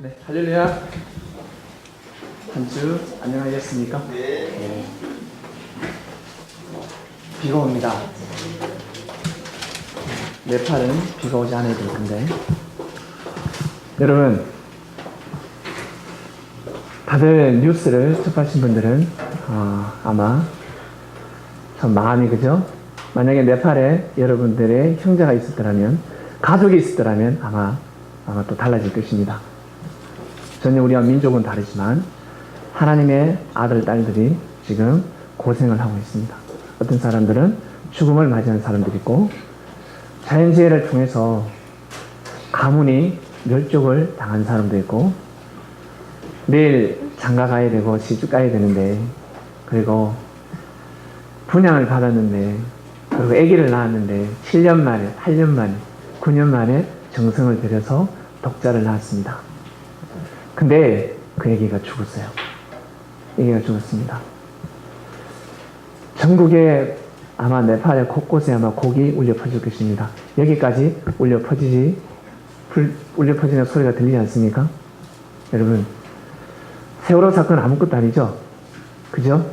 네, 할렐루야. 한 주 안녕하셨습니까? 네. 비가 옵니다. 네팔은 비가 오지 않아야 될 텐데. 여러분, 다들 뉴스를 접하신 분들은 아마 참 마음이 그죠? 만약에 네팔에 여러분들의 형제가 있었더라면, 가족이 있었더라면 아마 또 달라질 것입니다. 전혀 우리와 민족은 다르지만 하나님의 아들, 딸들이 지금 고생을 하고 있습니다. 어떤 사람들은 죽음을 맞이하는 사람들이 있고, 자연재해를 통해서 가문이 멸족을 당한 사람도 있고, 내일 장가 가야 되고 시집 가야 되는데, 그리고 분양을 받았는데, 그리고 아기를 낳았는데 7년 만에, 8년 만에, 9년 만에 정성을 들여서 독자를 낳았습니다. 근데 그 아기가 죽었어요. 아기가 죽었습니다. 전국에 아마 네팔의 곳곳에 아마 곡이 울려 퍼질 것입니다. 여기까지 울려 퍼지는 소리가 들리지 않습니까? 여러분, 세월호 사건은 아무것도 아니죠? 그죠?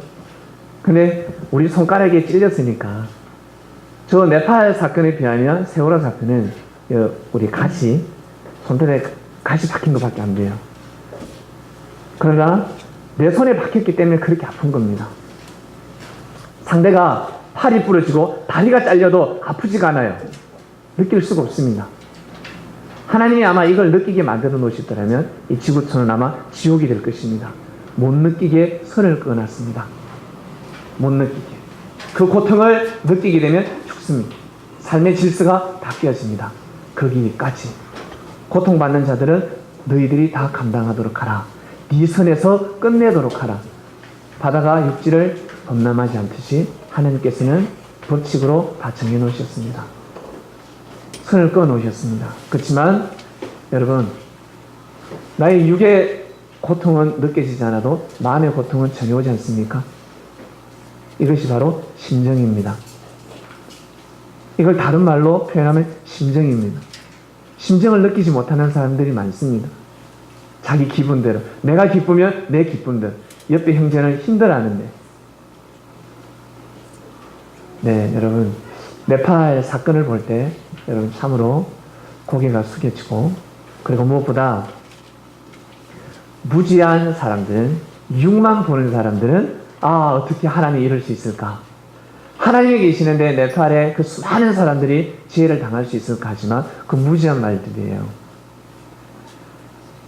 근데 우리 손가락에 찔렸으니까, 저 네팔 사건에 비하면 세월호 사건은 우리 가시, 손톱에 가시 박힌 것밖에 안 돼요. 그러나 내 손에 박혔기 때문에 그렇게 아픈 겁니다. 상대가 팔이 부러지고 다리가 잘려도 아프지가 않아요. 느낄 수가 없습니다. 하나님이 아마 이걸 느끼게 만들어 놓으시더라면 이 지구촌은 아마 지옥이 될 것입니다. 못 느끼게 선을 그어놨습니다. 못 느끼게. 그 고통을 느끼게 되면 죽습니다. 삶의 질서가 바뀌어집니다. 거기까지. 고통받는 자들은 너희들이 다 감당하도록 하라. 네 선에서 끝내도록 하라. 바다가 육지를 범람하지 않듯이 하나님께서는 법칙으로 다 정해놓으셨습니다. 선을 꺼놓으셨습니다. 그렇지만 여러분, 나의 육의 고통은 느껴지지 않아도 마음의 고통은 전혀 오지 않습니까? 이것이 바로 심정입니다. 이걸 다른 말로 표현하면 심정입니다. 심정을 느끼지 못하는 사람들이 많습니다. 자기 기분대로. 내가 기쁘면 내 기쁨대로. 옆에 형제는 힘들어하는데. 네, 여러분, 네팔 사건을 볼 때 여러분 참으로 고개가 숙여지고, 그리고 무엇보다 무지한 사람들은, 육만 보는 사람들은 어떻게 하나님이 이럴 수 있을까? 하나님이 계시는데 네팔에 그 수많은 사람들이 지혜를 당할 수 있을까 하지만 그 무지한 말들이에요.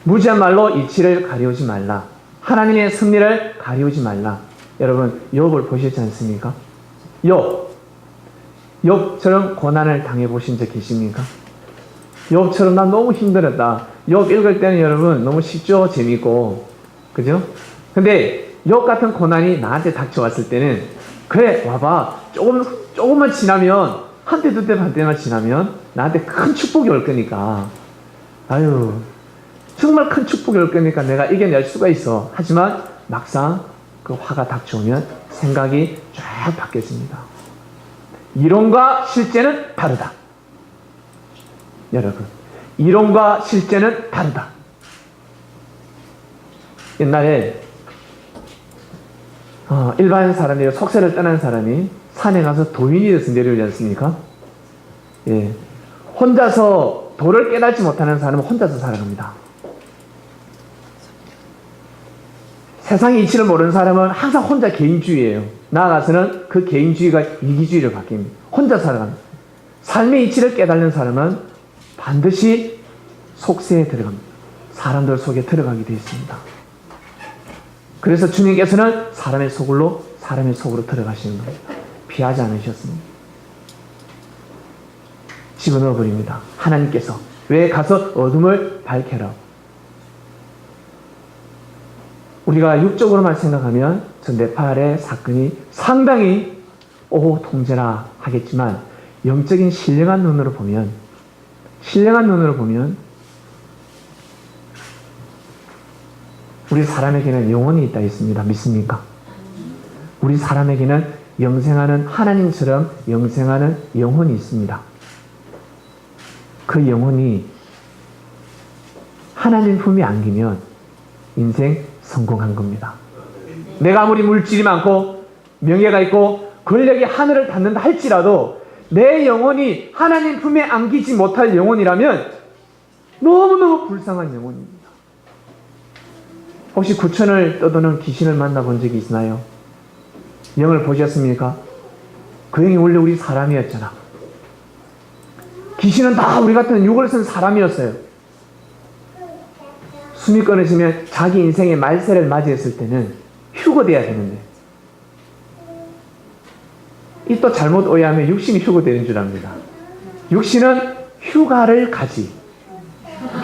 무지한 말로 이치를 가리우지 말라. 하나님의 승리를 가리우지 말라. 여러분, 욥을 보셨지 않습니까? 욥처럼 고난을 당해보신 적 계십니까? 욥처럼 나 너무 힘들었다. 욥 읽을 때는 여러분 너무 쉽죠? 재밌고. 그죠? 근데 욥 같은 고난이 나한테 닥쳐왔을 때는, 그래, 와봐. 조금만 지나면, 한때 두 때 반 때만 지나면 나한테 큰 축복이 올 거니까. 정말 큰 축복이 올 거니까 내가 이겨낼 수가 있어. 하지만 막상 그 화가 닥쳐오면 생각이 쫙 바뀌어집니다. 이론과 실제는 다르다. 여러분, 이론과 실제는 다르다. 옛날에 일반 사람이, 속세를 떠난 사람이 산에 가서 도인이 되어서 내려오지 않습니까? 예. 혼자서 도를 깨닫지 못하는 사람은 혼자서 살아갑니다. 세상의 이치를 모르는 사람은 항상 혼자 개인주의예요. 나아가서는 그 개인주의가 이기주의로 바뀝니다. 혼자 살아갑니다. 삶의 이치를 깨닫는 사람은 반드시 속세에 들어갑니다. 사람들 속에 들어가게 되어 있습니다. 그래서 주님께서는 사람의 속으로 들어가시는 겁니다. 피하지 않으셨습니다. 집어넣어 버립니다. 하나님께서. 왜 가서 어둠을 밝혀라. 우리가 육적으로만 생각하면 저 네팔의 사건이 상당히 통제라 하겠지만, 영적인 신령한 눈으로 보면 우리 사람에게는 영혼이 있다 했습니다. 믿습니까? 우리 사람에게는 영생하는, 하나님처럼 영생하는 영혼이 있습니다. 그 영혼이 하나님 품에 안기면 인생 성공한 겁니다. 내가 아무리 물질이 많고 명예가 있고 권력이 하늘을 닿는다 할지라도 내 영혼이 하나님 품에 안기지 못할 영혼이라면 너무너무 불쌍한 영혼입니다. 혹시 구천을 떠도는 귀신을 만나본 적이 있나요? 영을 보셨습니까? 그 영이 원래 우리 사람이었잖아. 귀신은 다 우리 같은 육을 쓴 사람이었어요. 숨이 끊어지면 자기 인생의 말세를 맞이했을 때는 휴거돼야 되는데 이 또 잘못 오해하면 육신이 휴거되는 줄 압니다. 육신은 휴가를 가지.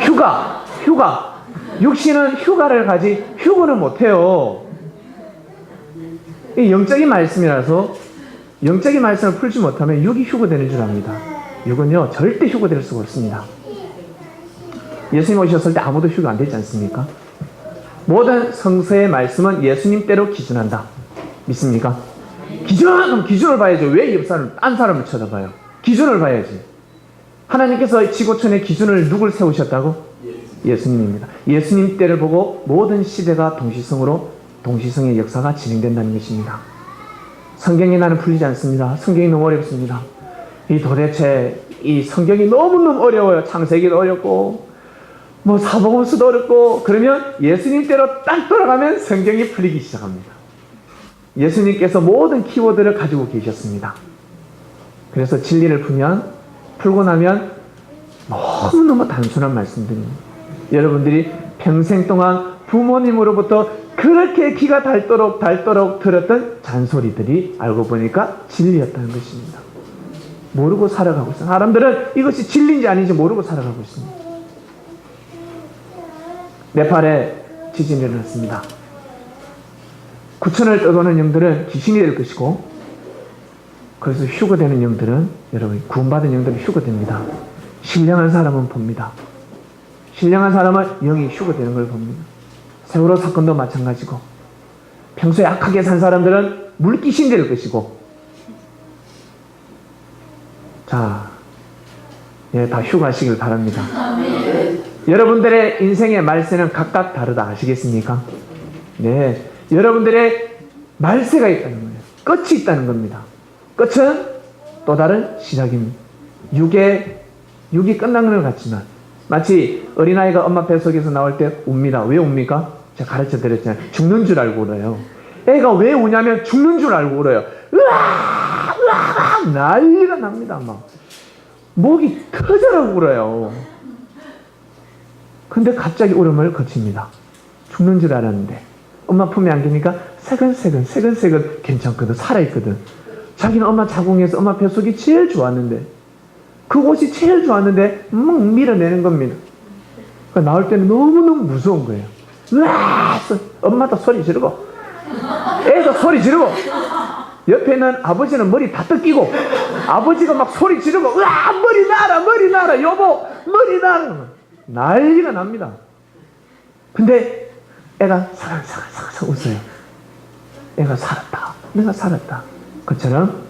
휴가. 육신은 휴가를 가지 휴거는 못해요. 이 영적인 말씀이라서 영적인 말씀을 풀지 못하면 육이 휴거되는 줄 압니다. 육은요 절대 휴거될 수가 없습니다. 예수님 오셨을 때 아무도 휴가 안 되지 않습니까? 모든 성서의 말씀은 예수님 때로 기준한다. 믿습니까? 그럼 기준을 봐야죠. 왜 옆 사람, 딴 사람을 쳐다봐요? 기준을 봐야지. 하나님께서 지구촌의 기준을 누굴 세우셨다고? 예수님입니다. 예수님 때를 보고 모든 시대가 동시성의 역사가 진행된다는 것입니다. 성경이 나는 풀리지 않습니다. 성경이 너무 어렵습니다. 도대체 이 성경이 너무너무 어려워요. 창세기도 어렵고 사복음서도 어렵고 그러면 예수님 때로 딱 돌아가면 성경이 풀리기 시작합니다. 예수님께서 모든 키워드를 가지고 계셨습니다. 그래서 진리를 풀고 나면 너무너무 단순한 말씀들입니다. 여러분들이 평생 동안 부모님으로부터 그렇게 귀가 닳도록 들었던 잔소리들이 알고 보니까 진리였다는 것입니다. 모르고 살아가고 있어요. 사람들은 이것이 진리인지 아닌지 모르고 살아가고 있습니다. 네팔에 지진이 일어났습니다. 구천을 떠도는 영들은 귀신이 될 것이고 그래서 휴거되는 영들은 여러분 구원받은 영들은 휴거됩니다. 신령한 사람은 봅니다. 신령한 사람은 영이 휴거되는 걸 봅니다. 세월호 사건도 마찬가지고 평소에 악하게 산 사람들은 물귀신 될 것이고 자, 다 휴가하시길 바랍니다. 여러분들의 인생의 말세는 각각 다르다 아시겠습니까? 네, 여러분들의 말세가 있다는 거예요. 끝이 있다는 겁니다. 끝은 또 다른 시작입니다. 육이 끝나는 것 같지만 마치 어린아이가 엄마 뱃속에서 나올 때 웁니다. 왜 웁니까? 제가 가르쳐 드렸잖아요. 죽는 줄 알고 울어요. 애가 왜 우냐면 죽는 줄 알고 울어요. 으악 난리가 납니다. 막 목이 터져라고 울어요. 근데 갑자기 울음을 거칩니다. 죽는 줄 알았는데 엄마 품에 안기니까 새근새근 괜찮거든. 살아있거든. 자기는 엄마 자궁에서 엄마 뱃속이 제일 좋았는데 그곳이 제일 좋았는데 막 밀어내는 겁니다. 그러니까 나올 때는 너무너무 무서운 거예요. 으아! 엄마도 소리 지르고 애도 소리 지르고 옆에 있는 아버지는 머리 다 뜯기고 아버지가 막 소리 지르고 으아! 머리 나라 여보 머리 나라 난리가 납니다. 근데 애가 사각사각 웃어요. 애가 살았다. 내가 살았다. 그처럼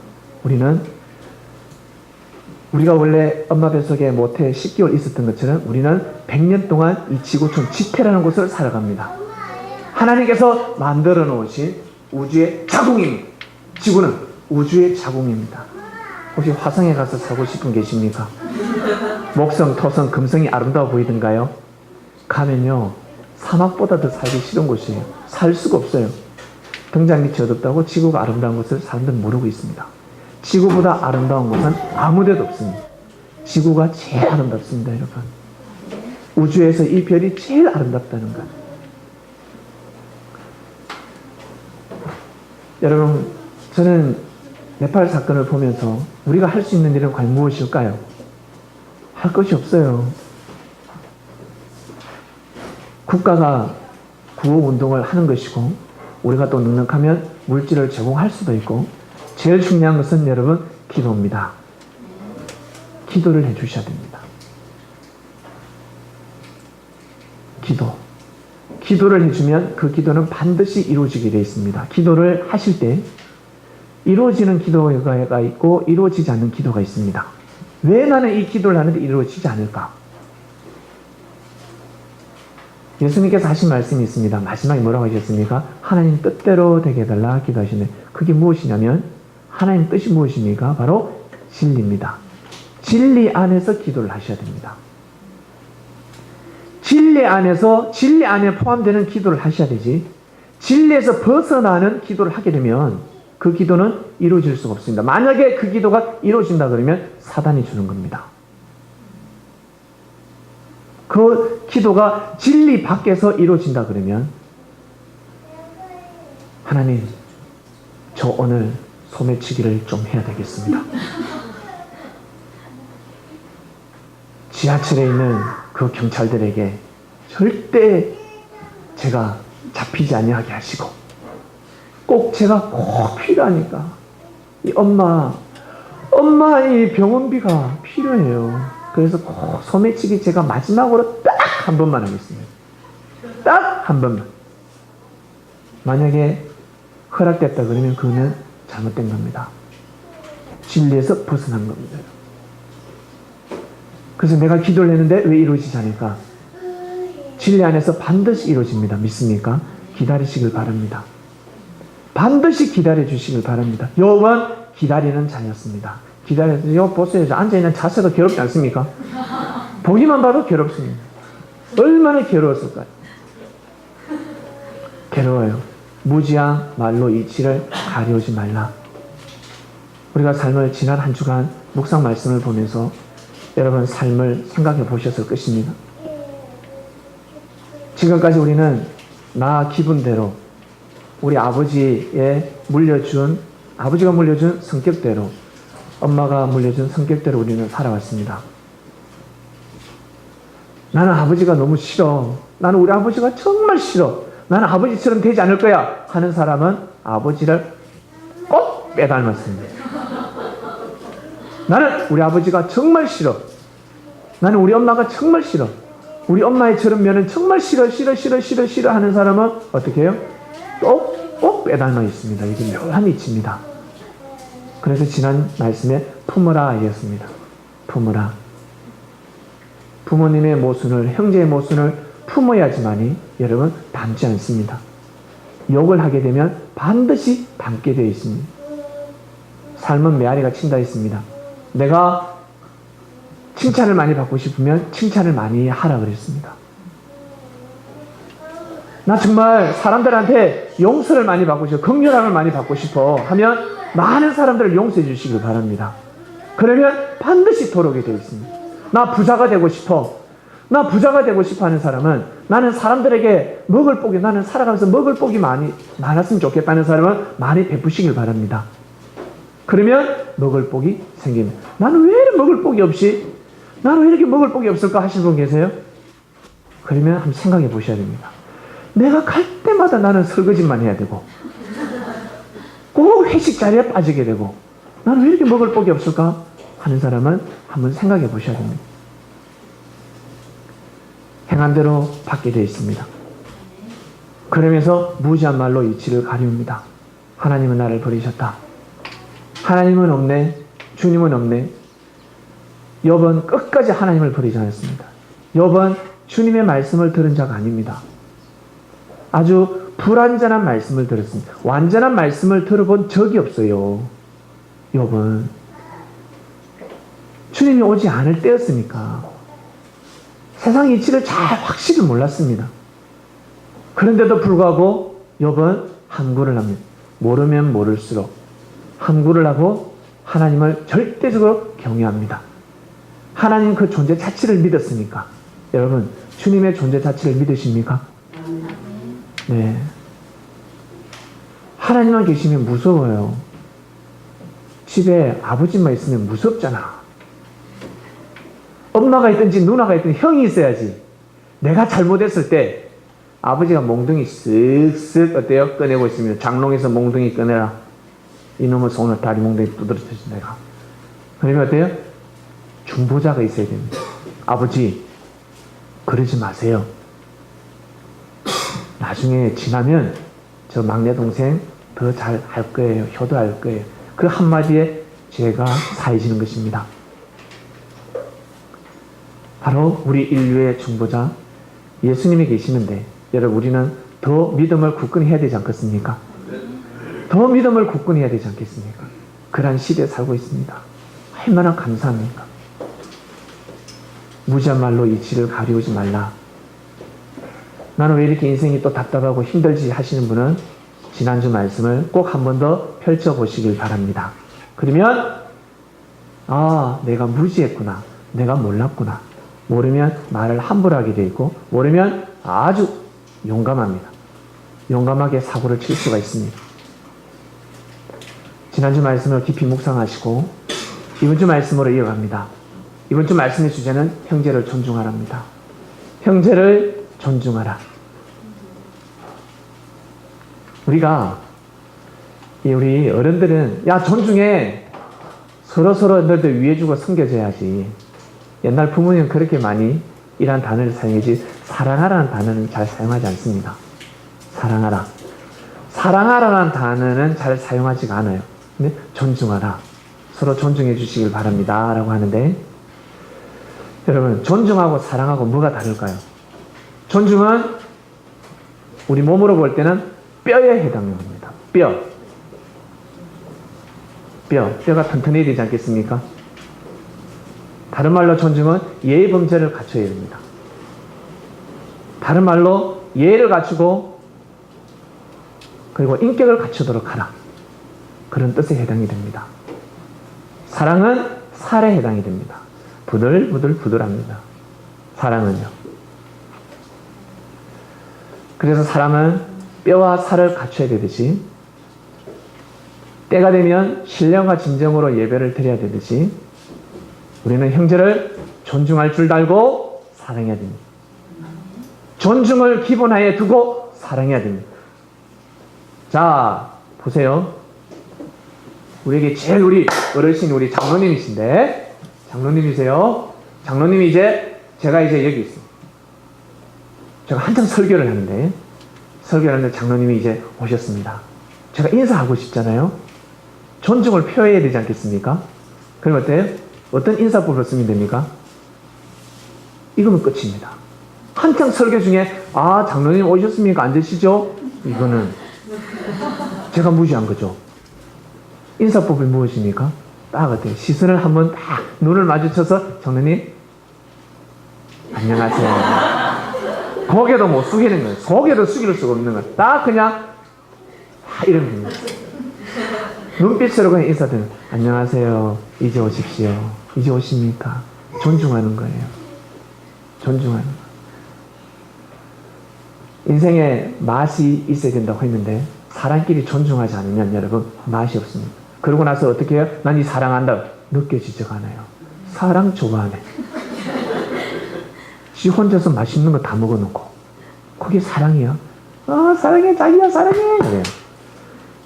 우리가 원래 엄마 뱃속에 모태 10개월 있었던 것처럼 우리는 100년 동안 이 지구촌 지태라는 곳을 살아갑니다. 하나님께서 만들어 놓으신 우주의 자궁입니다. 지구는 우주의 자궁입니다. 혹시 화성에 가서 살고 싶은 계십니까? 목성, 토성, 금성이 아름다워 보이던가요? 가면요 사막보다 더 살기 싫은 곳이에요. 살 수가 없어요. 등잔 밑이 어둡다고 지구가 아름다운 것을 사람들은 모르고 있습니다. 지구보다 아름다운 곳은 아무데도 없습니다. 지구가 제일 아름답습니다. 여러분, 우주에서 이 별이 제일 아름답다는 것. 여러분, 저는 네팔 사건을 보면서 우리가 할 수 있는 일은 과연 무엇일까요? 할 것이 없어요. 국가가 구호운동을 하는 것이고 우리가 또 넉넉하면 물질을 제공할 수도 있고 제일 중요한 것은 여러분 기도입니다. 기도를 해주셔야 됩니다. 기도를 해주면 그 기도는 반드시 이루어지게 되어 있습니다. 기도를 하실 때 이루어지는 기도가 있고 이루어지지 않는 기도가 있습니다. 왜 나는 이 기도를 하는데 이루어지지 않을까? 예수님께서 하신 말씀이 있습니다. 마지막에 뭐라고 하셨습니까? 하나님 뜻대로 되게 해달라 기도하시네. 그게 무엇이냐면 하나님 뜻이 무엇입니까? 바로 진리입니다. 진리 안에서 기도를 하셔야 됩니다. 진리 안에 포함되는 기도를 하셔야 되지. 진리에서 벗어나는 기도를 하게 되면 그 기도는 이루어질 수가 없습니다. 만약에 그 기도가 이루어진다 그러면 사단이 주는 겁니다. 그 기도가 진리 밖에서 이루어진다 그러면 하나님, 저 오늘 소매치기를 좀 해야 되겠습니다. 지하철에 있는 그 경찰들에게 절대 제가 잡히지 아니하게 하시고 꼭 제가 꼭 필요하니까 이 엄마 이 병원비가 필요해요. 그래서 꼭 소매치기 제가 마지막으로 딱 한 번만 하겠습니다. 딱 한 번만. 만약에 허락됐다 그러면 그거는 잘못된 겁니다. 진리에서 벗어난 겁니다. 그래서 내가 기도를 했는데 왜 이루어지지 않을까? 진리 안에서 반드시 이루어집니다. 믿습니까? 기다리시길 바랍니다. 반드시 기다려 주시길 바랍니다. 욥은 기다리는 자였습니다. 기다려서 욥 보세요. 앉아있는 자세가 괴롭지 않습니까? 보기만 봐도 괴롭습니다. 얼마나 괴로웠을까요? 괴로워요. 무지한 말로 이치를 가려오지 말라. 우리가 삶을 지난 한 주간 묵상 말씀을 보면서 여러분 삶을 생각해 보셨을 것입니다. 지금까지 우리는 나 기분대로 우리 아버지가 물려준 성격대로 엄마가 물려준 성격대로 우리는 살아왔습니다. 나는 아버지가 너무 싫어. 나는 우리 아버지가 정말 싫어. 나는 아버지처럼 되지 않을 거야 하는 사람은 아버지를 꼭 빼닮았습니다. 나는 우리 아버지가 정말 싫어. 나는 우리 엄마가 정말 싫어. 우리 엄마의 저런 면은 정말 싫어 하는 사람은 어떻게 해요? 꼭 빼닮아 있습니다. 이게 묘한 이치입니다. 그래서 지난 말씀에 품어라 였습니다. 품어라. 부모님의 모순을, 형제의 모순을 품어야지만이 여러분 닮지 않습니다. 욕을 하게 되면 반드시 닮게 되어 있습니다. 삶은 메아리가 친다 했습니다. 내가 칭찬을 많이 받고 싶으면 칭찬을 많이 하라 그랬습니다. 나 정말 사람들한테 용서를 많이 받고 싶어, 긍휼함을 많이 받고 싶어 하면 많은 사람들을 용서해 주시길 바랍니다. 그러면 반드시 돌아오게 되어 있습니다. 나 부자가 되고 싶어 하는 사람은 나는 사람들에게 먹을 복이, 나는 살아가면서 먹을 복이 많았으면 좋겠다는 사람은 많이 베푸시길 바랍니다. 그러면 먹을 복이 생깁니다. 나는 왜 이렇게 먹을 복이 없이, 나는 왜 이렇게 먹을 복이 없을까 하시는 분 계세요? 그러면 한번 생각해 보셔야 됩니다. 내가 갈 때마다 나는 설거지만 해야 되고 꼭 회식 자리에 빠지게 되고 나는 왜 이렇게 먹을 복이 없을까 하는 사람은 한번 생각해 보셔야 됩니다. 행한 대로 받게 되어 있습니다. 그러면서 무지한 말로 이치를 가리웁니다. 하나님은 나를 버리셨다. 하나님은 없네. 주님은 없네. 욥은 끝까지 하나님을 버리지 않았습니다. 욥은 주님의 말씀을 들은 자가 아닙니다. 아주 불완전한 말씀을 들었습니다. 완전한 말씀을 들어본 적이 없어요. 욥은 주님이 오지 않을 때였으니까 세상 이치를 잘 확실히 몰랐습니다. 그런데도 불구하고 욥은 함구를 합니다. 모르면 모를수록 함구를 하고 하나님을 절대적으로 경외합니다. 하나님 그 존재 자체를 믿었으니까. 여러분 주님의 존재 자체를 믿으십니까? 네. 하나님만 계시면 무서워요. 집에 아버지만 있으면 무섭잖아. 엄마가 있든지 누나가 있든지 형이 있어야지. 내가 잘못했을 때 아버지가 몽둥이 쓱쓱 어때요? 꺼내고 있습니다. 장롱에서 몽둥이 꺼내라. 이놈의 손을 다리 몽둥이 두드러뜨리지 내가. 그러면 어때요? 중보자가 있어야 됩니다. 아버지 그러지 마세요. 나중에 지나면 저 막내 동생 더 잘 할 거예요. 효도할 거예요. 그 한마디에 죄가 사해지는 것입니다. 바로 우리 인류의 중보자 예수님이 계시는데 여러분 우리는 더 믿음을 굳건히 해야 되지 않겠습니까? 더 믿음을 굳건히 해야 되지 않겠습니까? 그러한 시대에 살고 있습니다. 얼마나 감사합니까? 무지한 말로 이치를 가리우지 말라. 나는 왜 이렇게 인생이 또 답답하고 힘들지 하시는 분은 지난주 말씀을 꼭 한 번 더 펼쳐보시길 바랍니다. 그러면 내가 무지했구나. 내가 몰랐구나. 모르면 말을 함부로 하게 되어 있고 모르면 아주 용감합니다. 용감하게 사고를 칠 수가 있습니다. 지난주 말씀을 깊이 묵상하시고 이번 주 말씀으로 이어갑니다. 이번 주 말씀의 주제는 형제를 존중하랍니다. 형제를 존중하라. 우리 어른들은 존중해. 서로 너희들 위해주고 섬겨줘야지. 옛날 부모님은 그렇게 많이 이란 단어를 사용하지 사랑하라는 단어는 잘 사용하지 않습니다. 사랑하라. 사랑하라는 단어는 잘 사용하지가 않아요. 근데 존중하라. 서로 존중해 주시길 바랍니다. 라고 하는데 여러분 존중하고 사랑하고 뭐가 다를까요? 존중은 우리 몸으로 볼 때는 뼈에 해당됩니다. 뼈가 튼튼해야 되지 않겠습니까? 다른 말로 존중은 예의 범죄를 갖춰야 됩니다. 다른 말로 예의를 갖추고 그리고 인격을 갖추도록 하라. 그런 뜻에 해당이 됩니다. 사랑은 살에 해당이 됩니다. 부들부들합니다. 사랑은요. 그래서 사람은 뼈와 살을 갖춰야 되듯이 때가 되면 신령과 진정으로 예배를 드려야 되듯이 우리는 형제를 존중할 줄 알고 사랑해야 됩니다. 존중을 기본하에 두고 사랑해야 됩니다. 자, 보세요. 우리에게 제일 우리 어르신 우리 장로님이신데 장로님이세요. 장로님이 제가 여기 있습니다. 제가 한창 설교를 하는데 장로님이 오셨습니다. 제가 인사하고 싶잖아요. 존중을 표해야 되지 않겠습니까? 그럼 어때요? 어떤 인사법을 쓰면 됩니까? 이거면 끝입니다. 한창 설교 중에 장로님 오셨습니까? 앉으시죠? 이거는 제가 무시한 거죠. 인사법이 무엇입니까? 딱 어때요? 시선을 한번 딱 눈을 마주쳐서 장로님 안녕하세요. 고개도 못 숙이는 거예요. 고개도 숙일 수가 없는 거예요. 딱 그냥 이러면 됩니다. 눈빛으로 그냥 인사드리면 안녕하세요. 이제 오십시오. 이제 오십니까? 존중하는 거예요. 존중하는 거예요. 인생에 맛이 있어야 된다고 했는데 사람끼리 존중하지 않으면 여러분 맛이 없습니다. 그러고 나서 어떻게 해요? 난 이 사랑한다. 느껴지지가 않아요. 사랑 좋아하네. 지 혼자서 맛있는 거 다 먹어놓고 그게 사랑이야? 사랑해 자기야 사랑해 그래요.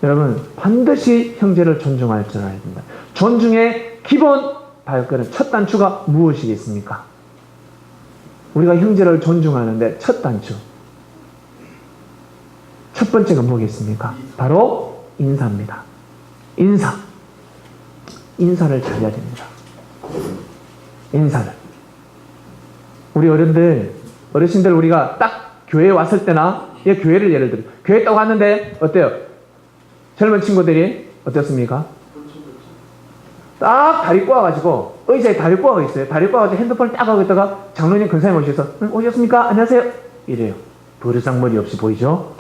여러분 반드시 형제를 존중할 줄 알아야 된다. 존중의 기본 발걸음 첫 단추가 무엇이겠습니까? 우리가 형제를 존중하는데 첫 단추 첫 번째가 뭐겠습니까? 바로 인사입니다. 인사를 잘해야 됩니다. 인사를 우리 어르신들 우리가 딱 교회에 왔을 때나 교회를 예를 들어 교회에 딱 왔는데 어때요? 젊은 친구들이 어떻습니까? 딱 다리 꼬아가지고 의자에 다리 꼬아가 있어요. 다리 꼬아가지고 핸드폰을 딱 하고 있다가 장로님 근사님 오셔서 오셨습니까? 안녕하세요. 이래요. 버르장머리 없이 보이죠?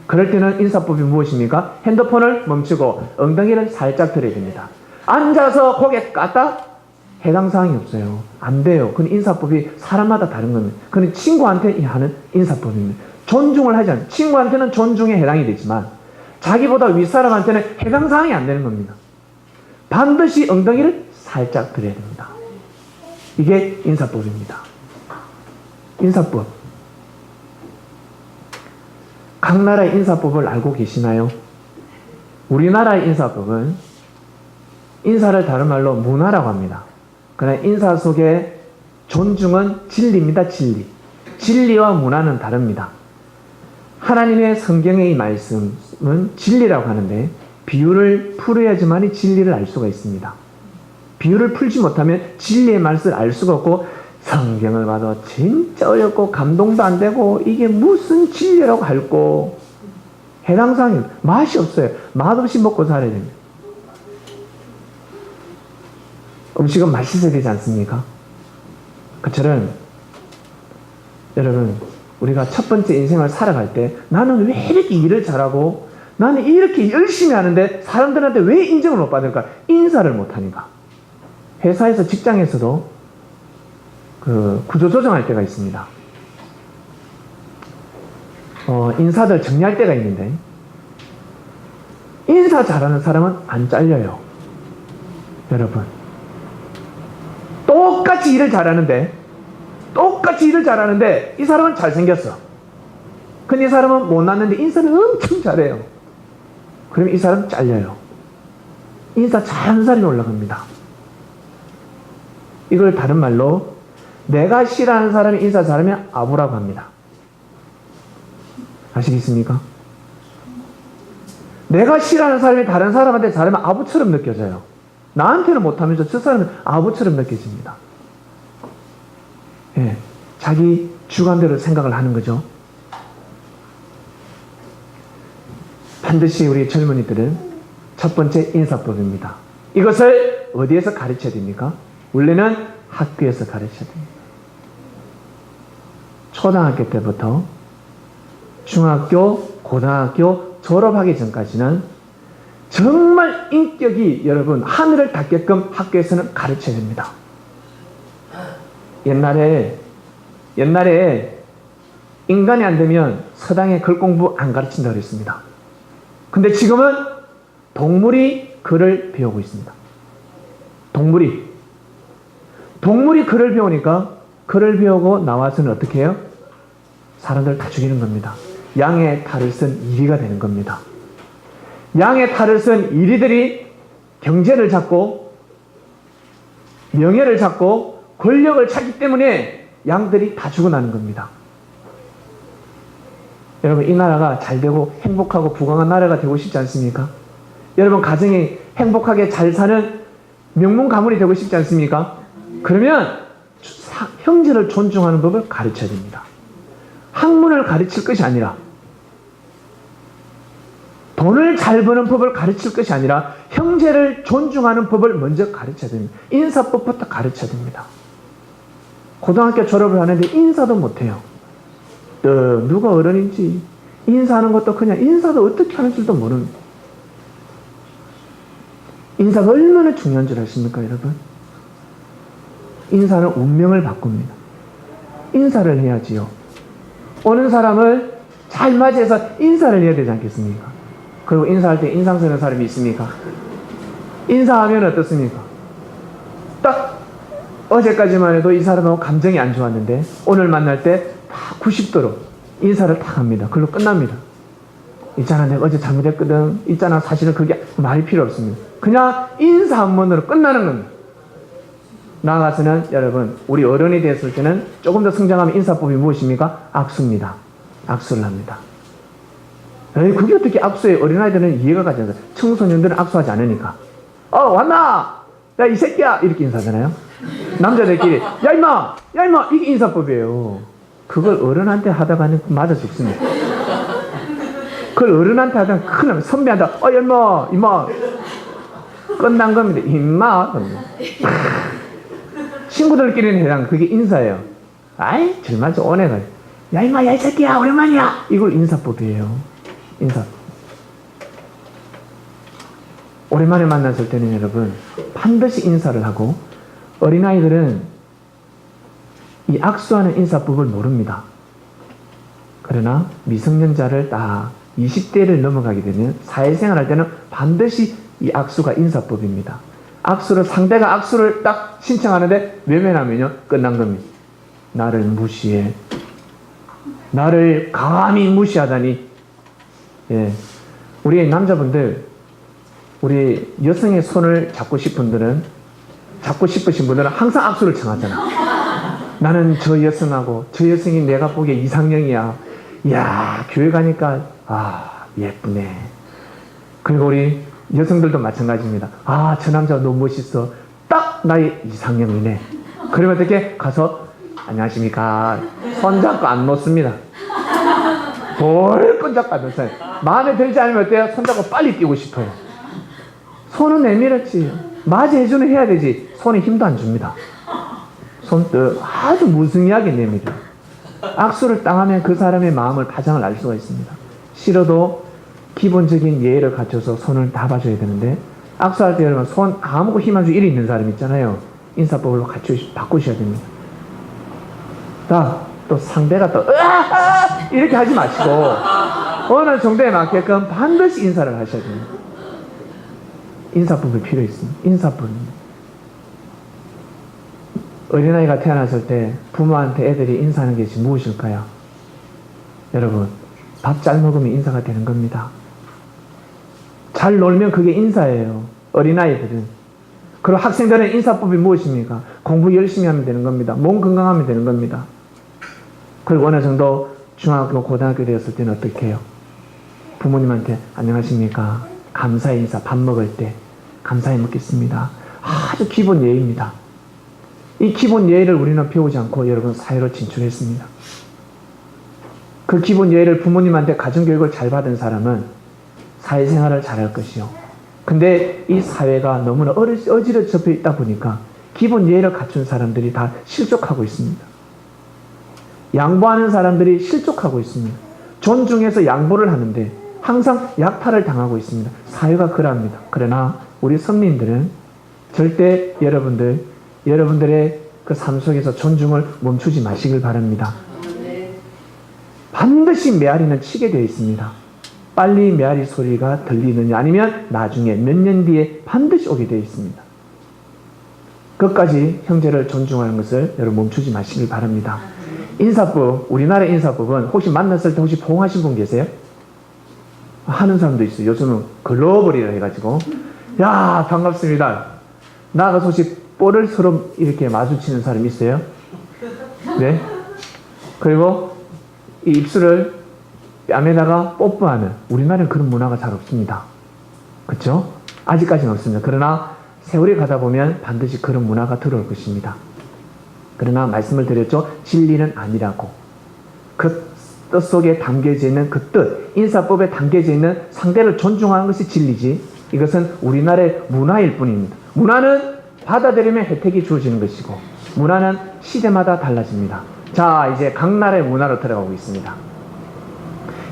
그럴 때는 인사법이 무엇입니까? 핸드폰을 멈추고 엉덩이를 살짝 들어야 됩니다. 앉아서 고개 깠다? 해당 사항이 없어요. 안 돼요. 그건 인사법이 사람마다 다른 겁니다. 그건 친구한테 하는 인사법입니다. 존중을 하지 않아요. 친구한테는 존중에 해당이 되지만 자기보다 윗사람한테는 해당 사항이 안 되는 겁니다. 반드시 엉덩이를 살짝 들어야 됩니다. 이게 인사법입니다. 인사법. 각 나라의 인사법을 알고 계시나요? 우리나라의 인사법은 인사를 다른 말로 문화라고 합니다. 그러나 인사 속에 존중은 진리입니다. 진리와 문화는 다릅니다. 하나님의 성경의 말씀은 진리라고 하는데 비유를 풀어야지만이 진리를 알 수가 있습니다. 비유를 풀지 못하면 진리의 말씀을 알 수가 없고 성경을 봐도 진짜 어렵고 감동도 안 되고 이게 무슨 진리라고 할고 해당 사항이 맛이 없어요. 맛없이 먹고 살아야 됩니다. 음식은 맛있어야 되지 않습니까? 그처럼 여러분 우리가 첫 번째 인생을 살아갈 때 나는 왜 이렇게 일을 잘하고 나는 이렇게 열심히 하는데 사람들한테 왜 인정을 못 받을까? 인사를 못하니까. 회사에서 직장에서도 그 구조조정할 때가 있습니다. 인사들 정리할 때가 있는데 인사 잘하는 사람은 안 잘려요. 여러분 똑같이 일을 잘하는데 이 사람은 잘생겼어. 근데 이 사람은 못났는데 인사는 엄청 잘해요. 그러면 이 사람은 잘려요. 인사 잘하는 사람이 올라갑니다. 이걸 다른 말로 내가 싫어하는 사람이 인사 잘하면 아부라고 합니다. 아시겠습니까? 내가 싫어하는 사람이 다른 사람한테 잘하면 아부처럼 느껴져요. 나한테는 못하면서 저 사람은 아부처럼 느껴집니다. 예, 자기 주관대로 생각을 하는 거죠. 반드시 우리 젊은이들은 첫 번째 인사법입니다. 이것을 어디에서 가르쳐야 됩니까? 원래는 학교에서 가르쳐야 됩니다. 초등학교 때부터 중학교, 고등학교 졸업하기 전까지는 정말 인격이 여러분 하늘을 닿게끔 학교에서는 가르쳐야 됩니다. 옛날에 인간이 안 되면 서당에 글 공부 안 가르친다고 그랬습니다. 근데 지금은 동물이 글을 배우고 있습니다. 동물이 글을 배우니까 글을 배우고 나와서는 어떻게 해요? 사람들 다 죽이는 겁니다. 양의 탈을 쓴 이리가 되는 겁니다. 양의 탈을 쓴 이리들이 경제를 잡고 명예를 잡고 권력을 찾기 때문에 양들이 다 죽어나는 겁니다. 여러분 이 나라가 잘되고 행복하고 부강한 나라가 되고 싶지 않습니까? 여러분 가정이 행복하게 잘 사는 명문 가문이 되고 싶지 않습니까? 그러면 형제를 존중하는 법을 가르쳐야 됩니다. 학문을 가르칠 것이 아니라 돈을 잘 버는 법을 가르칠 것이 아니라 형제를 존중하는 법을 먼저 가르쳐야 됩니다. 인사법부터 가르쳐야 됩니다. 고등학교 졸업을 하는데 인사도 못해요. 누가 어른인지 인사하는 것도 그냥 인사도 어떻게 하는 줄도 모르는 인사가 얼마나 중요한 줄 아십니까 여러분? 인사는 운명을 바꿉니다. 인사를 해야지요. 오는 사람을 잘 맞이해서 인사를 해야 되지 않겠습니까? 그리고 인사할 때 인상 쓰는 사람이 있습니까? 인사하면 어떻습니까? 딱 어제까지만 해도 이 사람하고 감정이 안 좋았는데 오늘 만날 때 90도로 인사를 탁 합니다. 그걸로 끝납니다. 있잖아 내가 어제 잘못했거든. 있잖아 사실은 그게 말이 필요 없습니다. 그냥 인사 한 번으로 끝나는 겁니다. 나아가서는 여러분 우리 어른이 됐을 때는 조금 더 성장하면 인사법이 무엇입니까? 악수입니다. 악수를 합니다. 그게 어떻게 악수해? 어린아이들은 이해가 가지 않아요. 청소년들은 악수하지 않으니까. 왔나? 야 이 새끼야 이렇게 인사하잖아요. 남자들끼리 야 임마 이게 인사법이에요. 그걸 어른한테 하다가는 맞아 죽습니다. 그걸 어른한테 하다가 큰일 선배한테 야 임마 끝난 겁니다. 임마 친구들끼리는 해당 그게 인사예요. 아이 정말 저 오네가 야 임마 야 이 새끼야 오랜만이야 이걸 인사법이에요. 인사. 오랜만에 만났을 때는 여러분 반드시 인사를 하고 어린아이들은 이 악수하는 인사법을 모릅니다. 그러나 미성년자를 딱 20대를 넘어가게 되면 사회생활 할 때는 반드시 이 악수가 인사법입니다. 상대가 악수를 딱 신청하는데 외면하면요 끝난 겁니다. 나를 무시해. 나를 감히 무시하다니. 예. 우리 남자분들, 우리 여성의 손을 잡고 싶으신 분들은 항상 악수를 청하잖아. 나는 저 여성하고 저 여성이 내가 보기에 이상형이야. 이야 교회 가니까 예쁘네. 그리고 우리 여성들도 마찬가지입니다. 저 남자가 너무 멋있어. 딱 나의 이상형이네. 그러면 어떻게 가서 안녕하십니까. 손잡고 안 놓습니다. 벌끈 잡고 안 놓어요. 마음에 들지 않으면 어때요? 손잡고 빨리 뛰고 싶어요. 손은 내밀었지. 맞이해주는 해야 되지. 손에 힘도 안 줍니다. 손뜻 아주 무성의하게 내밀어요. 악수를 당하면 그 사람의 마음을 파장을 알 수가 있습니다. 싫어도 기본적인 예의를 갖춰서 손을 다 봐줘야 되는데, 악수할 때 여러분 손 아무고 힘 안 주고 이리 있는 사람 있잖아요. 인사법으로 바꾸셔야 됩니다. 자, 또 상대가 또 으아! 이렇게 하지 마시고 어느 정도에 맞게끔 반드시 인사를 하셔야 됩니다. 인사법이 필요 있습니다. 인사법입니다. 어린아이가 태어났을 때 부모한테 애들이 인사하는 것이 무엇일까요? 여러분, 밥 잘 먹으면 인사가 되는 겁니다. 잘 놀면 그게 인사예요. 어린아이들은. 그리고 학생들은 인사법이 무엇입니까? 공부 열심히 하면 되는 겁니다. 몸 건강하면 되는 겁니다. 그리고 어느 정도 중학교, 고등학교 되었을 때는 어떻게 해요? 부모님한테 안녕하십니까? 감사의 인사, 밥 먹을 때 감사히 먹겠습니다. 아주 기본 예의입니다. 이 기본 예의를 우리는 배우지 않고 여러분 사회로 진출했습니다. 그 기본 예의를 부모님한테 가정교육을 잘 받은 사람은 사회생활을 잘할 것이요. 근데 이 사회가 너무나 어지러 접혀 있다 보니까 기본 예의를 갖춘 사람들이 다 실족하고 있습니다. 양보하는 사람들이 실족하고 있습니다. 존중해서 양보를 하는데 항상 약탈을 당하고 있습니다. 사회가 그럽니다. 그러나 우리 성민들은 절대 여러분들의 그 삶 속에서 존중을 멈추지 마시길 바랍니다. 반드시 메아리는 치게 되어 있습니다. 빨리 메아리 소리가 들리느냐 아니면 나중에 몇 년 뒤에 반드시 오게 되어 있습니다. 끝까지 형제를 존중하는 것을 여러분 멈추지 마시길 바랍니다. 인사법, 우리나라 인사법은 혹시 만났을 때 혹시 포옹하신 분 계세요? 하는 사람도 있어요. 요즘은 글로벌이라 해가지고 야 반갑습니다. 나가서 혹시 뽀를 서로 이렇게 마주치는 사람 있어요? 네? 그리고 이 입술을 뺨에다가 뽀뽀하는, 우리나라는 그런 문화가 잘 없습니다. 그렇죠? 아직까지는 없습니다. 그러나 세월이 가다 보면 반드시 그런 문화가 들어올 것입니다. 그러나 말씀을 드렸죠. 진리는 아니라고. 그 뜻 속에 담겨져 있는 그 뜻, 인사법에 담겨져 있는 상대를 존중하는 것이 진리지, 이것은 우리나라의 문화일 뿐입니다. 문화는 받아들이면 혜택이 주어지는 것이고 문화는 시대마다 달라집니다. 자, 이제 각 나라의 문화로 들어가고 있습니다.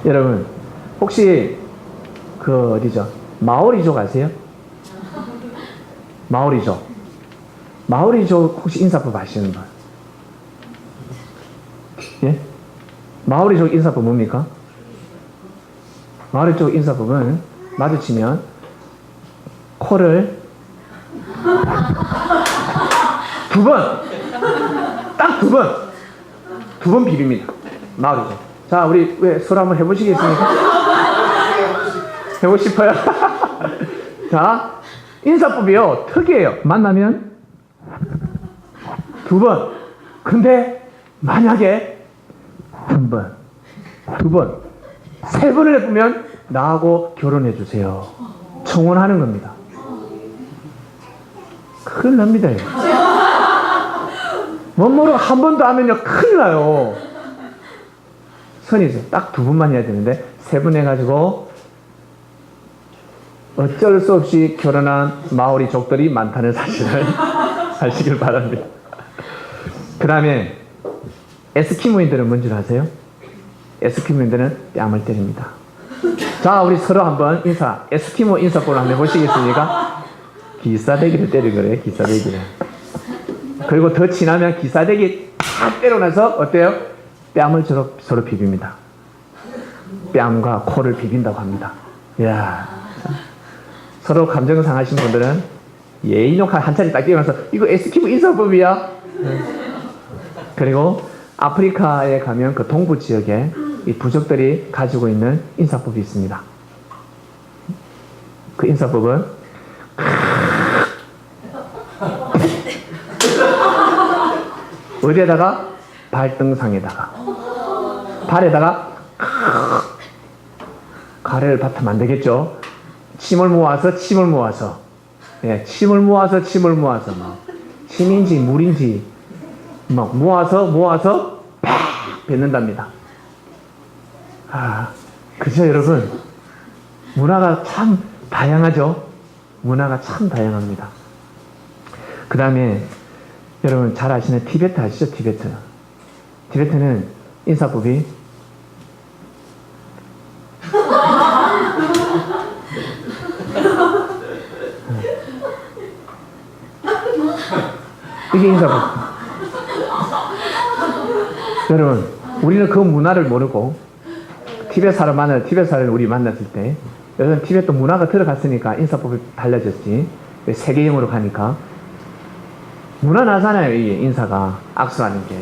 여러분 혹시 그 어디죠? 마오리족 아세요? 마오리족 혹시 인사법 아시는 분? 예? 마오리족 인사법 뭡니까? 마오리족 인사법은 마주치면 코를 딱 두 번 비빕니다. 마오리족. 자, 우리 왜 서로 한번 해보시겠습니까? 해보고 싶어요? 자, 인사법이요 특이해요. 만나면 두 번. 근데 만약에 한 번, 두 번, 세 번을 해보면 나하고 결혼해 주세요. 청혼하는 겁니다. 큰일 납니다. 뭐뭐로 한 번도 하면요 큰일 나요. 선이죠. 딱 두 번만 해야 되는데 세 번 해가지고 어쩔 수 없이 결혼한 마오리족들이 많다는 사실을 아시길 바랍니다. 그 다음에 에스키모인들은 뭔 줄 아세요? 에스키모인들은 뺨을 때립니다. 자, 우리 서로 한번 에스키모 인사법을 한번 해보시겠습니까? 기싸대기를 때리는 거래요. 기싸대기를. 그리고 더 친하면 기싸대기 탁 때려 나서 어때요? 뺨을 서로 비빕니다. 뺨과 코를 비빈다고 합니다. 이야, 서로 감정 상하신 분들은 예의욕 한 차례 딱 뛰어나서 이거 에스키모 인사법이야. 그리고 아프리카에 가면 그 동부 지역에 이 부족들이 가지고 있는 인사법이 있습니다. 그 인사법은 어디에다가? 발등상에다가, 발에다가 가래를 받으면 안 되겠죠. 침을 모아서 예, 침을 모아서 침인지 물인지 막 모아서 팍 뱉는답니다. 그죠 여러분? 문화가 참 다양하죠? 문화가 참 다양합니다. 그 다음에 여러분 잘 아시는 티베트 아시죠? 티베트는 인사법이 이게 인사법. 여러분 우리는 그 문화를 모르고 티베트 사람을 우리 만났을 때 여러분 티베트 문화가 들어갔으니까 인사법이 달라졌지. 세계형으로 가니까 문화 나잖아요. 이게 인사가 악수하는 게.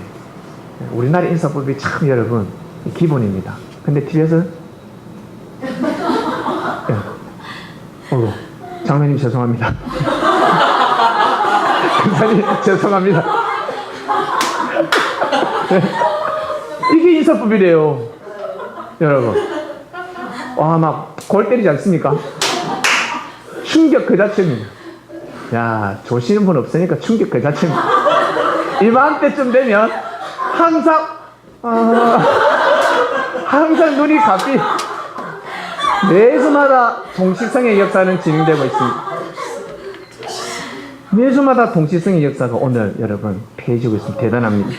우리나라 인사법이 참 여러분 기본입니다. 근데 티베트는 장로님 죄송합니다. 장로님 죄송합니다. 이게 인사법이래요. 여러분 막 골 때리지 않습니까? 충격 그 자체입니다. 야 조시는 분 없으니까 충격 그 자체입니다. 이맘때쯤 되면 항상 눈이 감기. 매주마다 동시성의 역사는 진행되고 있습니다. 매주마다 동시성의 역사가 오늘 여러분 폐해지고 있습니다. 대단합니다.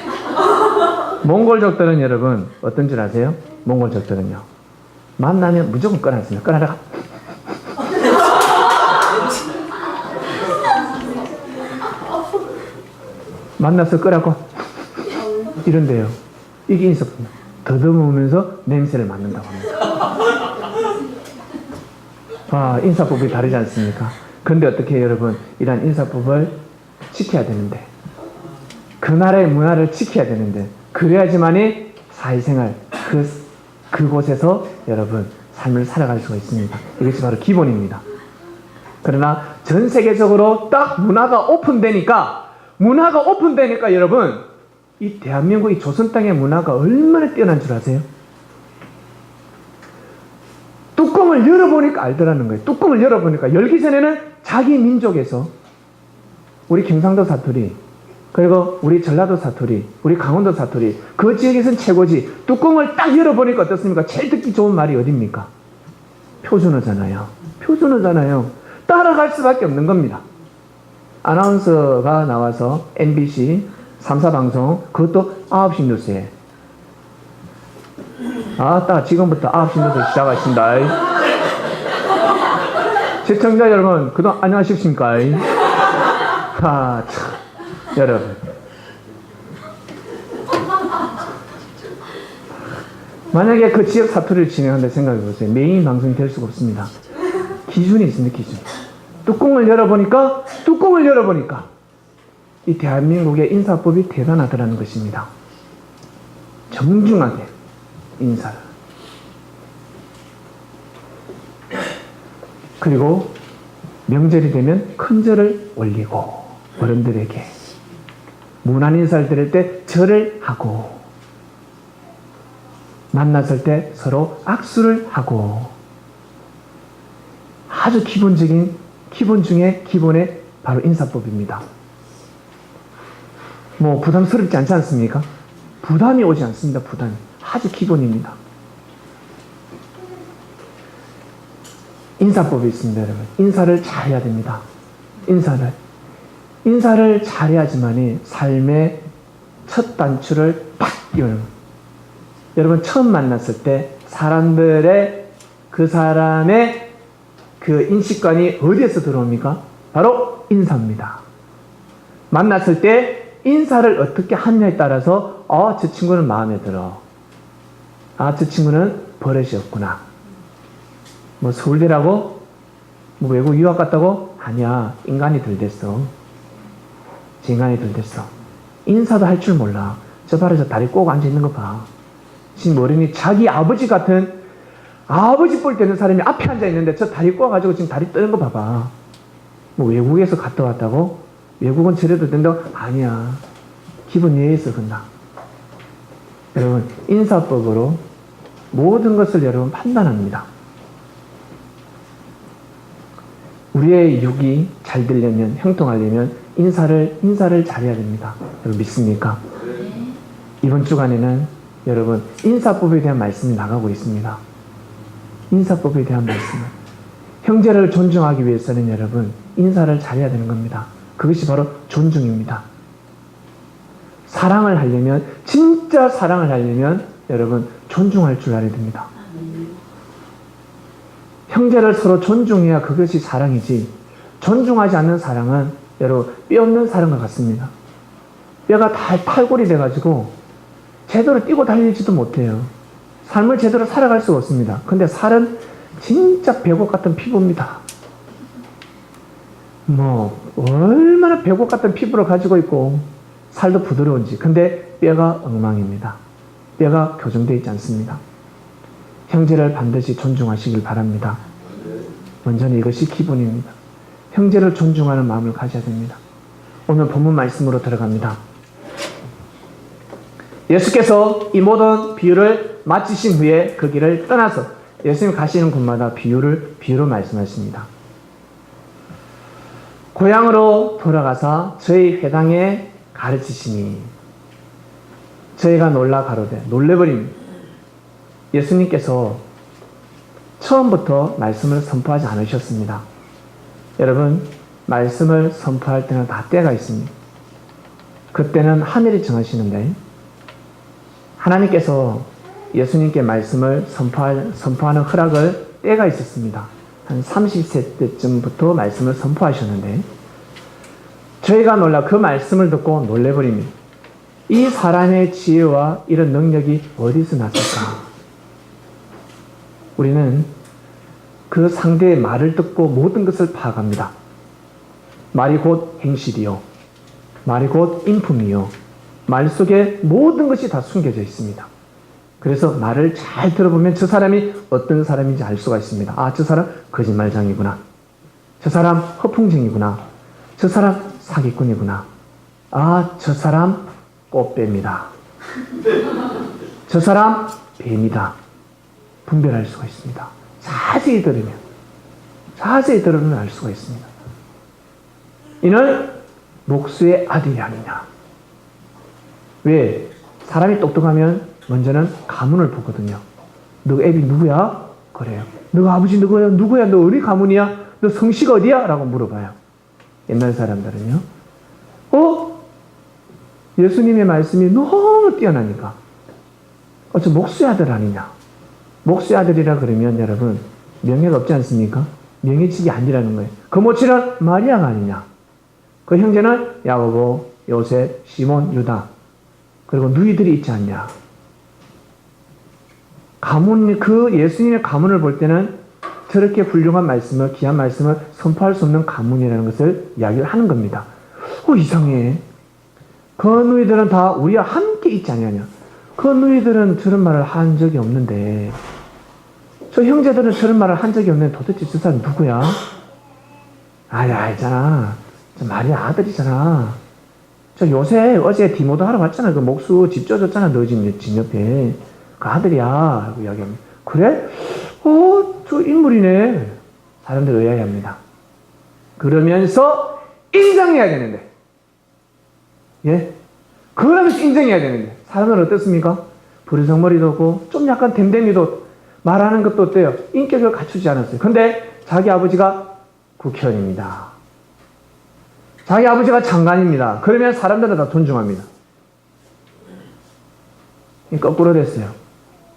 몽골족들은 여러분 어떤 줄 아세요? 몽골족들은요 만나면 무조건 꺼놨습니다. 꺼내라. 만나서 끄라고 이런데요. 이게 인사법입니다. 더듬으면서 냄새를 맡는다고 합니다. 인사법이 다르지 않습니까? 그런데 어떻게 해요, 여러분? 이런 인사법을 지켜야 되는데 그 나라의 문화를 지켜야 되는데 그래야지만이 사회생활 그곳에서 여러분 삶을 살아갈 수가 있습니다. 이것이 바로 기본입니다. 그러나 전 세계적으로 딱 문화가 오픈되니까 여러분 이 대한민국 이 조선 땅의 문화가 얼마나 뛰어난 줄 아세요? 뚜껑을 열어보니까 알더라는 거예요. 뚜껑을 열어보니까 열기 전에는 자기 민족에서 우리 경상도 사투리 그리고 우리 전라도 사투리 우리 강원도 사투리 그 지역에서는 최고지. 뚜껑을 딱 열어보니까 어떻습니까? 제일 듣기 좋은 말이 어딥니까? 표준어잖아요. 따라갈 수밖에 없는 겁니다. 아나운서가 나와서 MBC 3사 방송 그것도 9시 뉴스에 지금부터 9시 뉴스 시작하신다. 시청자 여러분 그동안 안녕하십니까? 여러분 만약에 그 지역 사투리를 진행한다 생각해 보세요. 메인 방송이 될 수가 없습니다. 기준이 있습니다. 기준. 뚜껑을 열어보니까 이 대한민국의 인사법이 대단하더라는 것입니다. 정중하게 인사를. 그리고 명절이 되면 큰 절을 올리고 어른들에게 문안 인사를 드릴 때 절을 하고 만났을 때 서로 악수를 하고 아주 기본 중에 기본의 바로 인사법입니다. 부담스럽지 않지 않습니까? 부담이 오지 않습니다. 부담이. 아주 기본입니다. 인사법이 있습니다, 여러분. 인사를 잘해야 됩니다. 인사를 잘해야지만이 삶의 첫 단추를 팍 띄우는. 여러분 처음 만났을 때 그 사람의 그 인식관이 어디에서 들어옵니까? 바로 인사입니다. 만났을 때 인사를 어떻게 하느냐에 따라서 저 친구는 마음에 들어. 저 친구는 버릇이 없구나. 서울대라고? 외국 유학 갔다고? 아니야. 인간이 덜 됐어. 인사도 할 줄 몰라. 저 봐라, 저 다리 꼬고 앉아있는 거 봐. 지금 어린이 자기 아버지 같은 아버지 볼 때는 사람이 앞에 앉아있는데 저 다리 꼬아가지고 지금 다리 떠는 거 봐봐. 외국에서 갔다 왔다고? 외국은 저래도 된다고? 아니야. 기본 예의에서 그런다. 여러분 인사법으로 모든 것을 여러분 판단합니다. 우리의 육이 잘 되려면 형통하려면 인사를 잘해야 됩니다. 여러분 믿습니까? 이번 주간에는 여러분 인사법에 대한 말씀이 나가고 있습니다. 인사법에 대한 말씀을. 형제를 존중하기 위해서는 여러분 인사를 잘해야 되는 겁니다. 그것이 바로 존중입니다. 사랑을 하려면, 진짜 사랑을 하려면 여러분 존중할 줄 알아야 됩니다. 형제를 서로 존중해야 그것이 사랑이지, 존중하지 않는 사랑은 여러분 뼈 없는 사랑과 같습니다. 뼈가 다 탈골이 돼가지고 제대로 뛰고 달리지도 못해요. 삶을 제대로 살아갈 수가 없습니다. 근데 살은 진짜 벽옥 같은 피부입니다. 얼마나 벽옥 같은 피부를 가지고 있고 살도 부드러운지. 근데 뼈가 엉망입니다. 뼈가 교정되어 있지 않습니다. 형제를 반드시 존중하시길 바랍니다. 먼저는 이것이 기본입니다. 형제를 존중하는 마음을 가져야 됩니다. 오늘 본문 말씀으로 들어갑니다. 예수께서 이 모든 비유를 마치신 후에 그 길을 떠나서 예수님 가시는 곳마다 비유로 말씀하십니다. 고향으로 돌아가서 저희 회당에 가르치시니 저희가 놀라 가로되, 놀래버립니다. 예수님께서 처음부터 말씀을 선포하지 않으셨습니다. 여러분, 말씀을 선포할 때는 다 때가 있습니다. 그때는 하늘이 정하시는데, 하나님께서 예수님께 말씀을 선포하는 허락을 때가 있었습니다. 한 30세 때쯤부터 말씀을 선포하셨는데, 저희가 놀라 그 말씀을 듣고 놀래버립니다. 이 사람의 지혜와 이런 능력이 어디서 났을까? 우리는 그 상대의 말을 듣고 모든 것을 파악합니다. 말이 곧 행실이요, 말이 곧 인품이요, 말 속에 모든 것이 다 숨겨져 있습니다. 그래서 말을 잘 들어보면 저 사람이 어떤 사람인지 알 수가 있습니다. 아, 저 사람 거짓말장이구나, 저 사람 허풍쟁이구나, 저 사람 사기꾼이구나, 아, 저 사람 꽃뱀이다, 저 사람 뱀이다, 분별할 수가 있습니다. 자세히 들으면 알 수가 있습니다. 이는 목수의 아들이 아니냐. 왜? 사람이 똑똑하면 먼저는 가문을 보거든요. 너 애비 누구야? 그래요. 너 아버지 누구야? 누구야? 너 어디 가문이야? 너 성씨가 어디야? 라고 물어봐요. 옛날 사람들은요. 예수님의 말씀이 너무 뛰어나니까. 저 목수의 아들 아니냐. 목수의 아들이라 그러면 여러분 명예가 없지 않습니까? 명예직이 아니라는 거예요. 그 모친은 마리아가 아니냐. 그 형제는 야고보, 요셉, 시몬, 유다, 그리고 누이들이 있지 않냐. 그 예수님의 가문을 볼 때는 저렇게 훌륭한 말씀을, 귀한 말씀을 선포할 수 없는 가문이라는 것을 이야기를 하는 겁니다. 이상해. 그 누이들은 다 우리와 함께 있지 않냐냐. 그 누이들은 저런 말을 한 적이 없는데, 저 형제들은 저런 말을 한 적이 없는데 도대체 저 사람 누구야? 알잖아. 저 마리아 아들이잖아. 저 요새 어제 디모도 하러 갔잖아. 그 목수 집 쪄줬잖아. 너 집 옆에. 그 아들이야. 하고 이야기합니다. 그래? 저 인물이네. 사람들 의아해합니다. 그러면서 인정해야 되는데. 예? 그러면서 인정해야 되는데. 사람은 어떻습니까? 부르성머리도 없고 좀 약간 댐댐이도 말하는 것도 어때요? 인격을 갖추지 않았어요. 근데 자기 아버지가 국회의원입니다. 자기 아버지가 장관입니다. 그러면 사람들은 다 존중합니다. 거꾸로 됐어요.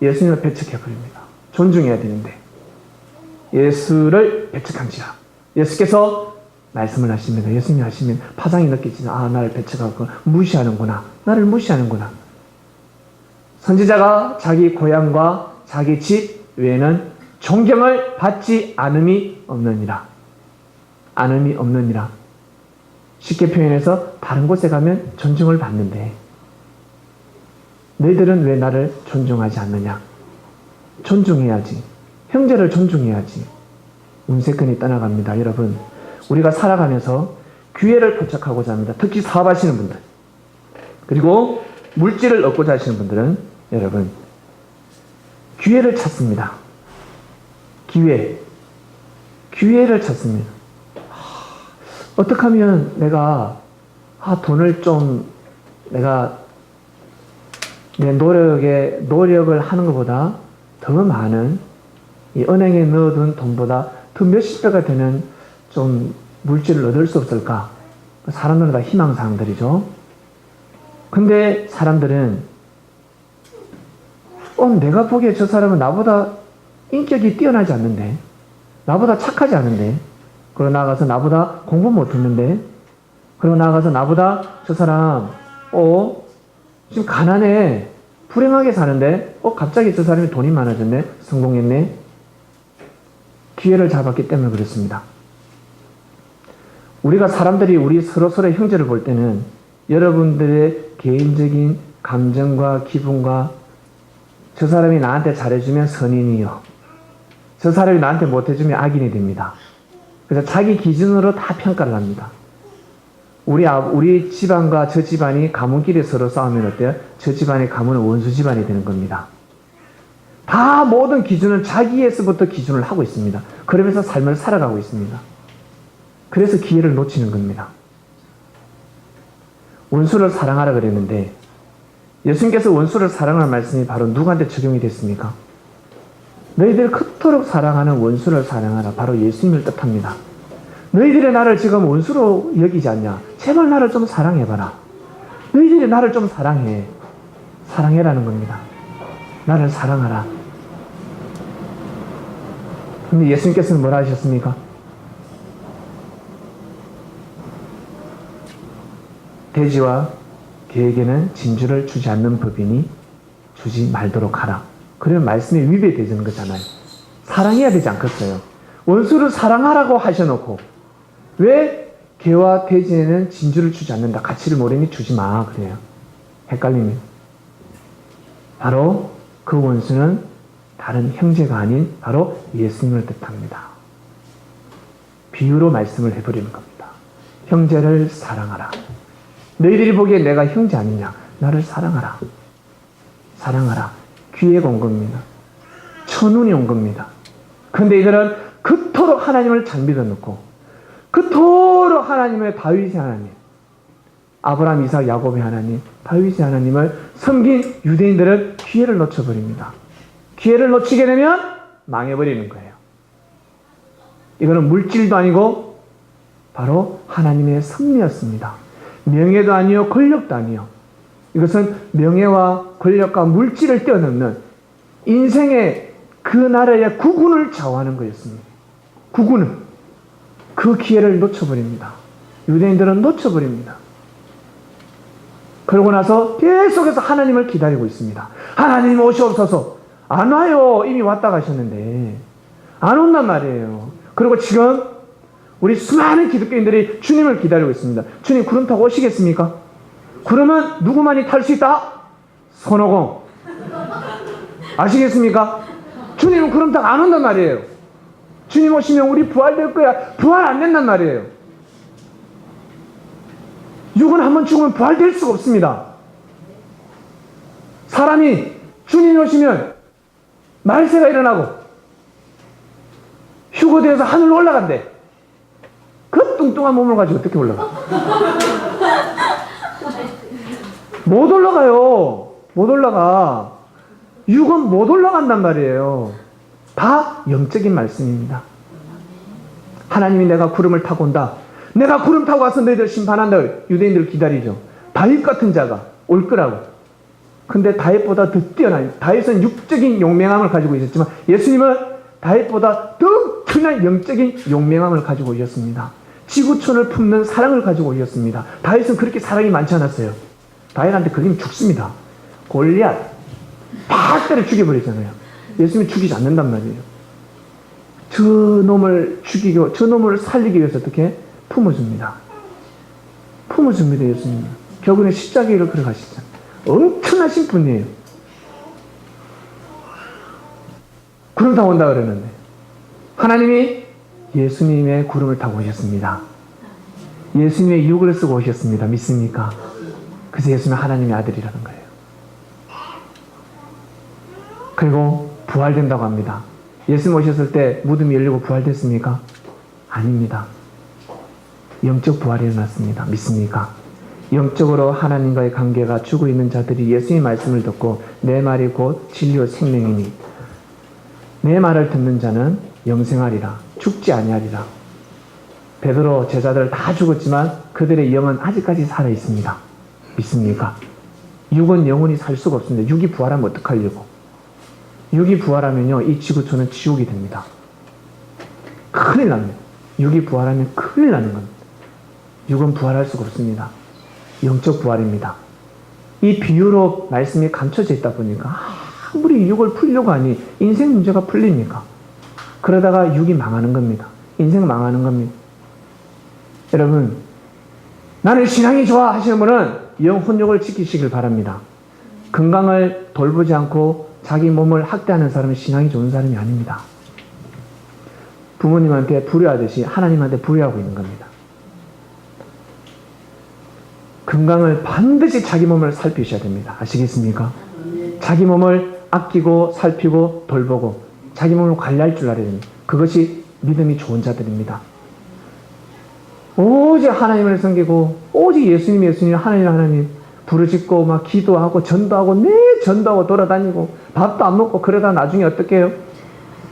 예수님을 배척해버립니다. 존중해야 되는데 예수를 배척한지라. 예수께서 말씀을 하십니다. 예수님이 하시면 파장이 느껴지죠. 아, 나를 배척하고 무시하는구나. 나를 무시하는구나. 선지자가 자기 고향과 자기 집 외에는 존경을 받지 않음이 없느니라. 않음이 없느니라. 쉽게 표현해서 다른 곳에 가면 존중을 받는데 너희들은 왜 나를 존중하지 않느냐. 존중해야지. 형제를 존중해야지. 운세권이 떠나갑니다. 여러분, 우리가 살아가면서 기회를 포착하고자 합니다. 특히 사업하시는 분들, 그리고 물질을 얻고자 하시는 분들은 여러분 기회를 찾습니다. 기회를 찾습니다. 어떻게 하면 내가 돈을 좀 내가 내 노력을 하는 것보다 더 많은 이 은행에 넣어둔 돈보다 더 몇십 배가 되는 좀 물질을 얻을 수 없을까? 사람들은 다 희망사항들이죠. 근데 사람들은 내가 보기에 저 사람은 나보다 인격이 뛰어나지 않는데, 나보다 착하지 않은데, 그러고 나가서 나보다 공부 못했는데, 그러고 나가서 나보다 저 사람 지금 가난해, 불행하게 사는데 갑자기 저 사람이 돈이 많아졌네, 성공했네. 기회를 잡았기 때문에 그렇습니다. 우리가 사람들이 우리 서로서로의 형제를 볼 때는 여러분들의 개인적인 감정과 기분과 저 사람이 나한테 잘해주면 선인이요, 저 사람이 나한테 못해주면 악인이 됩니다. 그래서 자기 기준으로 다 평가를 합니다. 우리 집안과 저 집안이 가문끼리 서로 싸우면 어때요? 저 집안의 가문은 원수 집안이 되는 겁니다. 다 모든 기준은 자기에서부터 기준을 하고 있습니다. 그러면서 삶을 살아가고 있습니다. 그래서 기회를 놓치는 겁니다. 원수를 사랑하라 그랬는데 예수님께서 원수를 사랑하는 말씀이 바로 누구한테 적용이 됐습니까? 너희들 그토록 사랑하는 원수를 사랑하라. 바로 예수님을 뜻합니다. 너희들이 나를 지금 원수로 여기지 않냐? 제발 나를 좀 사랑해봐라. 너희들이 나를 좀 사랑해. 사랑해라는 겁니다. 나를 사랑하라. 근데 예수님께서는 뭐라 하셨습니까? 돼지와 개에게는 진주를 주지 않는 법이니 주지 말도록 하라. 그러면 말씀이 위배되는 거잖아요. 사랑해야 되지 않겠어요? 원수를 사랑하라고 하셔놓고 왜 개와 돼지에는 진주를 주지 않는다? 가치를 모르니 주지 마. 그래요. 헷갈리면. 바로 그 원수는 다른 형제가 아닌 바로 예수님을 뜻합니다. 비유로 말씀을 해버리는 겁니다. 형제를 사랑하라. 너희들이 보기에 내가 형제 아니냐? 나를 사랑하라. 사랑하라. 귀에가 온 겁니다. 천운이 온 겁니다. 그런데 이들은 그토록 하나님을 잘 믿어놓고 그토록 하나님의 다윗의 하나님, 아브라함, 이삭, 야곱의 하나님, 다윗의 하나님을 섬긴 유대인들은 기회를 놓쳐버립니다. 기회를 놓치게 되면 망해버리는 거예요. 이거는 물질도 아니고 바로 하나님의 섭리였습니다. 명예도 아니요, 권력도 아니요. 이것은 명예와 권력과 물질을 뛰어넘는 인생의 그 나라의 구군을 좌우하는 거였습니다. 구군을. 그 기회를 놓쳐버립니다. 유대인들은 놓쳐버립니다. 그러고 나서 계속해서 하나님을 기다리고 있습니다. 하나님 오시옵소서. 안 와요. 이미 왔다 가셨는데 안 온단 말이에요. 그리고 지금 우리 수많은 기독교인들이 주님을 기다리고 있습니다. 주님 구름 타고 오시겠습니까? 구름은 누구만이 탈 수 있다? 손오공. 아시겠습니까? 주님은 구름 타고 안 온단 말이에요. 주님 오시면 우리 부활될 거야. 부활 안 된단 말이에요. 육은 한번 죽으면 부활될 수가 없습니다. 사람이 주님이 오시면 말세가 일어나고 휴거되어서 하늘로 올라간대. 그 뚱뚱한 몸을 가지고 어떻게 올라가? 못 올라가요. 못 올라가. 육은 못 올라간단 말이에요. 다 영적인 말씀입니다. 하나님이 내가 구름을 타고 온다. 내가 구름 타고 와서 너희들 심판한다. 유대인들 기다리죠. 다윗 같은 자가 올 거라고. 근데 다윗보다 더 뛰어난, 다윗은 육적인 용맹함을 가지고 있었지만 예수님은 다윗보다 더 큰한 영적인 용맹함을 가지고 오셨습니다. 지구촌을 품는 사랑을 가지고 오셨습니다. 다윗은 그렇게 사랑이 많지 않았어요. 다윗한테 걸리면 죽습니다. 골리앗 팍 때려 죽여버리잖아요. 예수님이 죽이지 않는단 말이에요. 저 놈을 죽이고 저 놈을 살리기 위해서 어떻게? 품어줍니다. 품어줍니다. 예수님은. 결국에 십자가의 길을 걸어가시잖아요. 엄청나신 분이에요. 구름 타고 온다 그러는데 하나님이 예수님의 구름을 타고 오셨습니다. 예수님의 육을 쓰고 오셨습니다. 믿습니까? 그래서 예수님은 하나님의 아들이라는 거예요. 그리고 부활된다고 합니다. 예수님 오셨을 때 무덤이 열리고 부활됐습니까? 아닙니다. 영적 부활이 일어났습니다. 믿습니까? 영적으로 하나님과의 관계가 죽어 있는 자들이 예수님의 말씀을 듣고 내 말이 곧 진리요 생명이니 내 말을 듣는 자는 영생하리라 죽지 아니하리라. 베드로 제자들 다 죽었지만 그들의 영은 아직까지 살아있습니다. 믿습니까? 육은 영원히 살 수가 없습니다. 육이 부활하면 어떡하려고. 육이 부활하면요 이 지구촌은 지옥이 됩니다. 큰일 납니다. 육이 부활하면 큰일 나는 겁니다. 육은 부활할 수가 없습니다. 영적 부활입니다. 이 비유로 말씀이 감춰져 있다 보니까 아무리 육을 풀려고 하니 인생 문제가 풀립니까? 그러다가 육이 망하는 겁니다. 인생 망하는 겁니다. 여러분, 나는 신앙이 좋아 하시는 분은 영혼육을 지키시길 바랍니다. 건강을 돌보지 않고 자기 몸을 학대하는 사람은 신앙이 좋은 사람이 아닙니다. 부모님한테 불효하듯이 하나님한테 불효하고 있는 겁니다. 건강을 반드시 자기 몸을 살피셔야 됩니다. 아시겠습니까? 자기 몸을 아끼고 살피고 돌보고 자기 몸을 관리할 줄 알아야 됩니다. 그것이 믿음이 좋은 자들입니다. 오직 하나님을 섬기고 오직 예수님 하나님 부르짖고 막 기도하고 전도하고 네 전도하고 돌아다니고 밥도 안 먹고 그러다 나중에 어떻게 해요?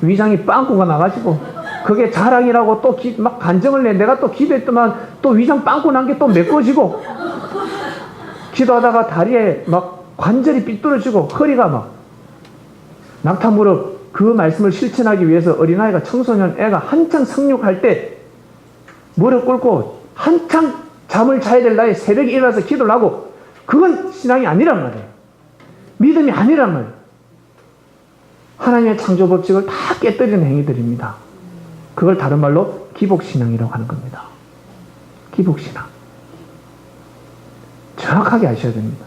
위장이 빵꾸가 나가지고 그게 자랑이라고 또 막 간증을 내. 내가 또 기도했더만 또 위장 빵꾸 난 게 또 메꿔지고 기도하다가 다리에 막 관절이 삐뚤어지고 허리가 막 낙타무릎. 그 말씀을 실천하기 위해서 어린아이가 청소년 애가 한창 성육할 때 무릎 꿇고 한창 잠을 자야 될 나에 새벽에 일어나서 기도를 하고 그건 신앙이 아니란 말이에요. 믿음이 아니란 말이에요. 하나님의 창조 법칙을 다 깨뜨리는 행위들입니다. 그걸 다른 말로 기복신앙이라고 하는 겁니다. 기복신앙. 정확하게 아셔야 됩니다.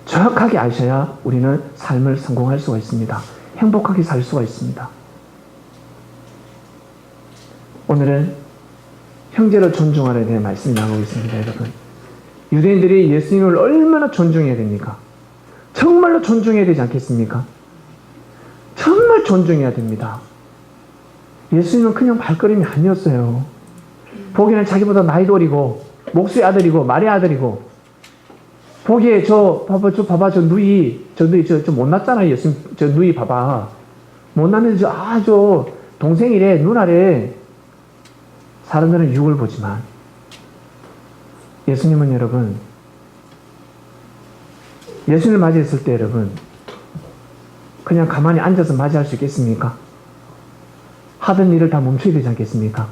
정확하게 아셔야 우리는 삶을 성공할 수가 있습니다. 행복하게 살 수가 있습니다. 오늘은 형제를 존중하려에 대한 말씀이 나오고 있습니다. 여러분, 유대인들이 예수님을 얼마나 존중해야 됩니까? 정말로 존중해야 되지 않겠습니까? 정말 존중해야 됩니다. 예수님은 그냥 발걸음이 아니었어요. 보기에는 자기보다 나이도 어리고 목수의 아들이고 말의 아들이고 보기에 저 누이 못났잖아요. 예수님 저 누이 봐봐. 못났는데 저 동생이래 누나래. 사람들은 육을 보지만 예수님은 여러분, 예수님을 맞이했을 때 여러분 그냥 가만히 앉아서 맞이할 수 있겠습니까? 하던 일을 다 멈춰야 되지 않겠습니까?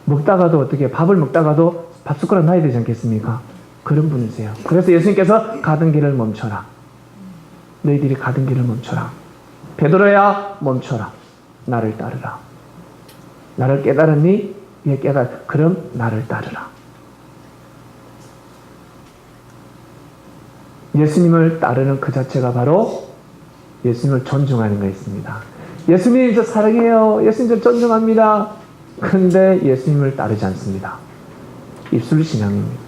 먹다가도 어떻게 밥을 먹다가도 밥 숟가락 놔야 되지 않겠습니까? 그런 분이세요. 그래서 예수님께서 가던 길을 멈춰라. 너희들이 가던 길을 멈춰라. 베드로야 멈춰라. 나를 따르라. 나를 깨달았니? 예, 그럼 나를 따르라. 예수님을 따르는 그 자체가 바로 예수님을 존중하는 것입니다. 예수님 저 사랑해요. 예수님 저 존중합니다. 그런데 예수님을 따르지 않습니다. 입술 신앙입니다.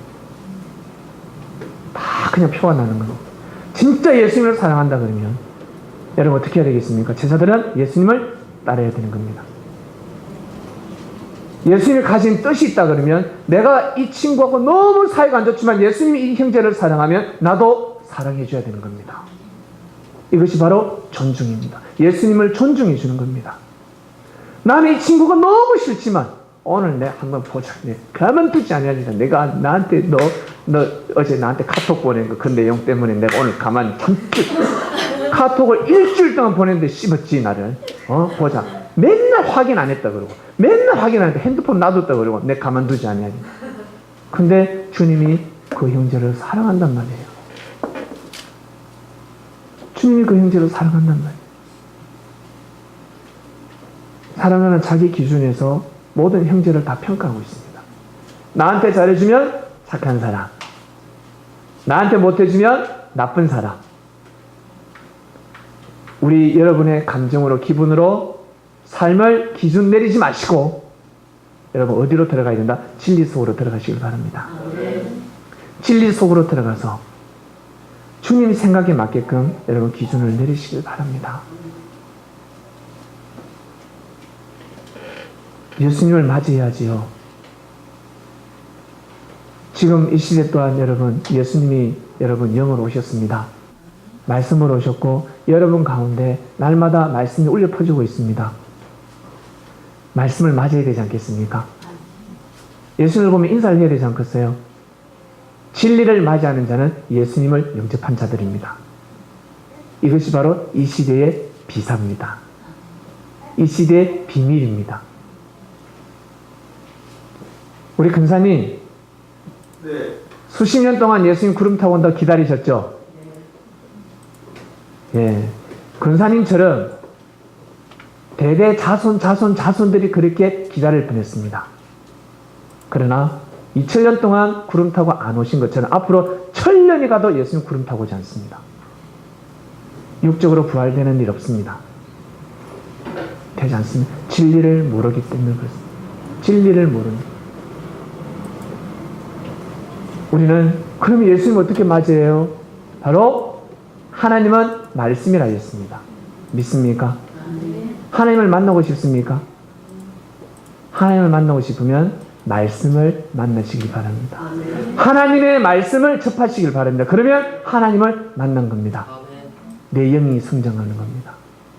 다 그냥 표가 나는 겁니다. 진짜 예수님을 사랑한다 그러면 여러분 어떻게 해야 되겠습니까? 제자들은 예수님을 따라야 되는 겁니다. 예수님이 가진 뜻이 있다 그러면 내가 이 친구하고 너무 사이가 안 좋지만 예수님이 이 형제를 사랑하면 나도 사랑해 줘야 되는 겁니다. 이것이 바로 존중입니다. 예수님을 존중해 주는 겁니다. 나는 이 친구가 너무 싫지만 오늘 내가 한번 보자. 가만두지 않으리라. 내가 나한테 너 어제 나한테 카톡 보낸 그 내용 때문에 내가 오늘 가만히 잠깐 카톡을 일주일 동안 보냈는데 씹었지 나를. 보자. 맨날 확인 안 했다 그러고 맨날 확인 안 했다. 핸드폰 놔뒀다 그러고 내가 가만두지 않으리. 근데 주님이 그 형제를 사랑한단 말이에요. 주님이 그 형제를 사랑한단 말이에요. 사랑하는 자기 기준에서 모든 형제를 다 평가하고 있습니다. 나한테 잘해주면 착한 사람, 나한테 못해주면 나쁜 사람. 우리 여러분의 감정으로 기분으로 삶을 기준 내리지 마시고 여러분 어디로 들어가야 된다? 진리 속으로 들어가시길 바랍니다. 진리 속으로 들어가서 주님 생각에 맞게끔 여러분 기준을 내리시길 바랍니다. 예수님을 맞이해야지요. 지금 이 시대 또한 여러분, 예수님이 여러분 영으로 오셨습니다. 말씀으로 오셨고 여러분 가운데 날마다 말씀이 울려 퍼지고 있습니다. 말씀을 맞아야 되지 않겠습니까? 예수님을 보면 인사를 해야 되지 않겠어요? 진리를 맞이하는 자는 예수님을 영접한 자들입니다. 이것이 바로 이 시대의 비사입니다. 이 시대의 비밀입니다. 우리 근사님, 네. 수십 년 동안 예수님 구름 타고 온다고 기다리셨죠? 예. 근사님처럼 대대 자손들이 그렇게 기다릴 뻔했습니다. 그러나 2000년 동안 구름 타고 안 오신 것처럼 앞으로 1000년이 가도 예수님 구름 타고 오지 않습니다. 육적으로 부활되는 일 없습니다. 되지 않습니다. 진리를 모르기 때문에 그렇습니다. 진리를 모르는. 우리는 그럼 예수님 어떻게 맞이해요? 바로 하나님은 말씀이라 했습니다. 믿습니까? 하나님을 만나고 싶습니까? 하나님을 만나고 싶으면 말씀을 만나시길 바랍니다. 하나님의 말씀을 접하시길 바랍니다. 그러면 하나님을 만난 겁니다. 내 영이 성장하는 겁니다.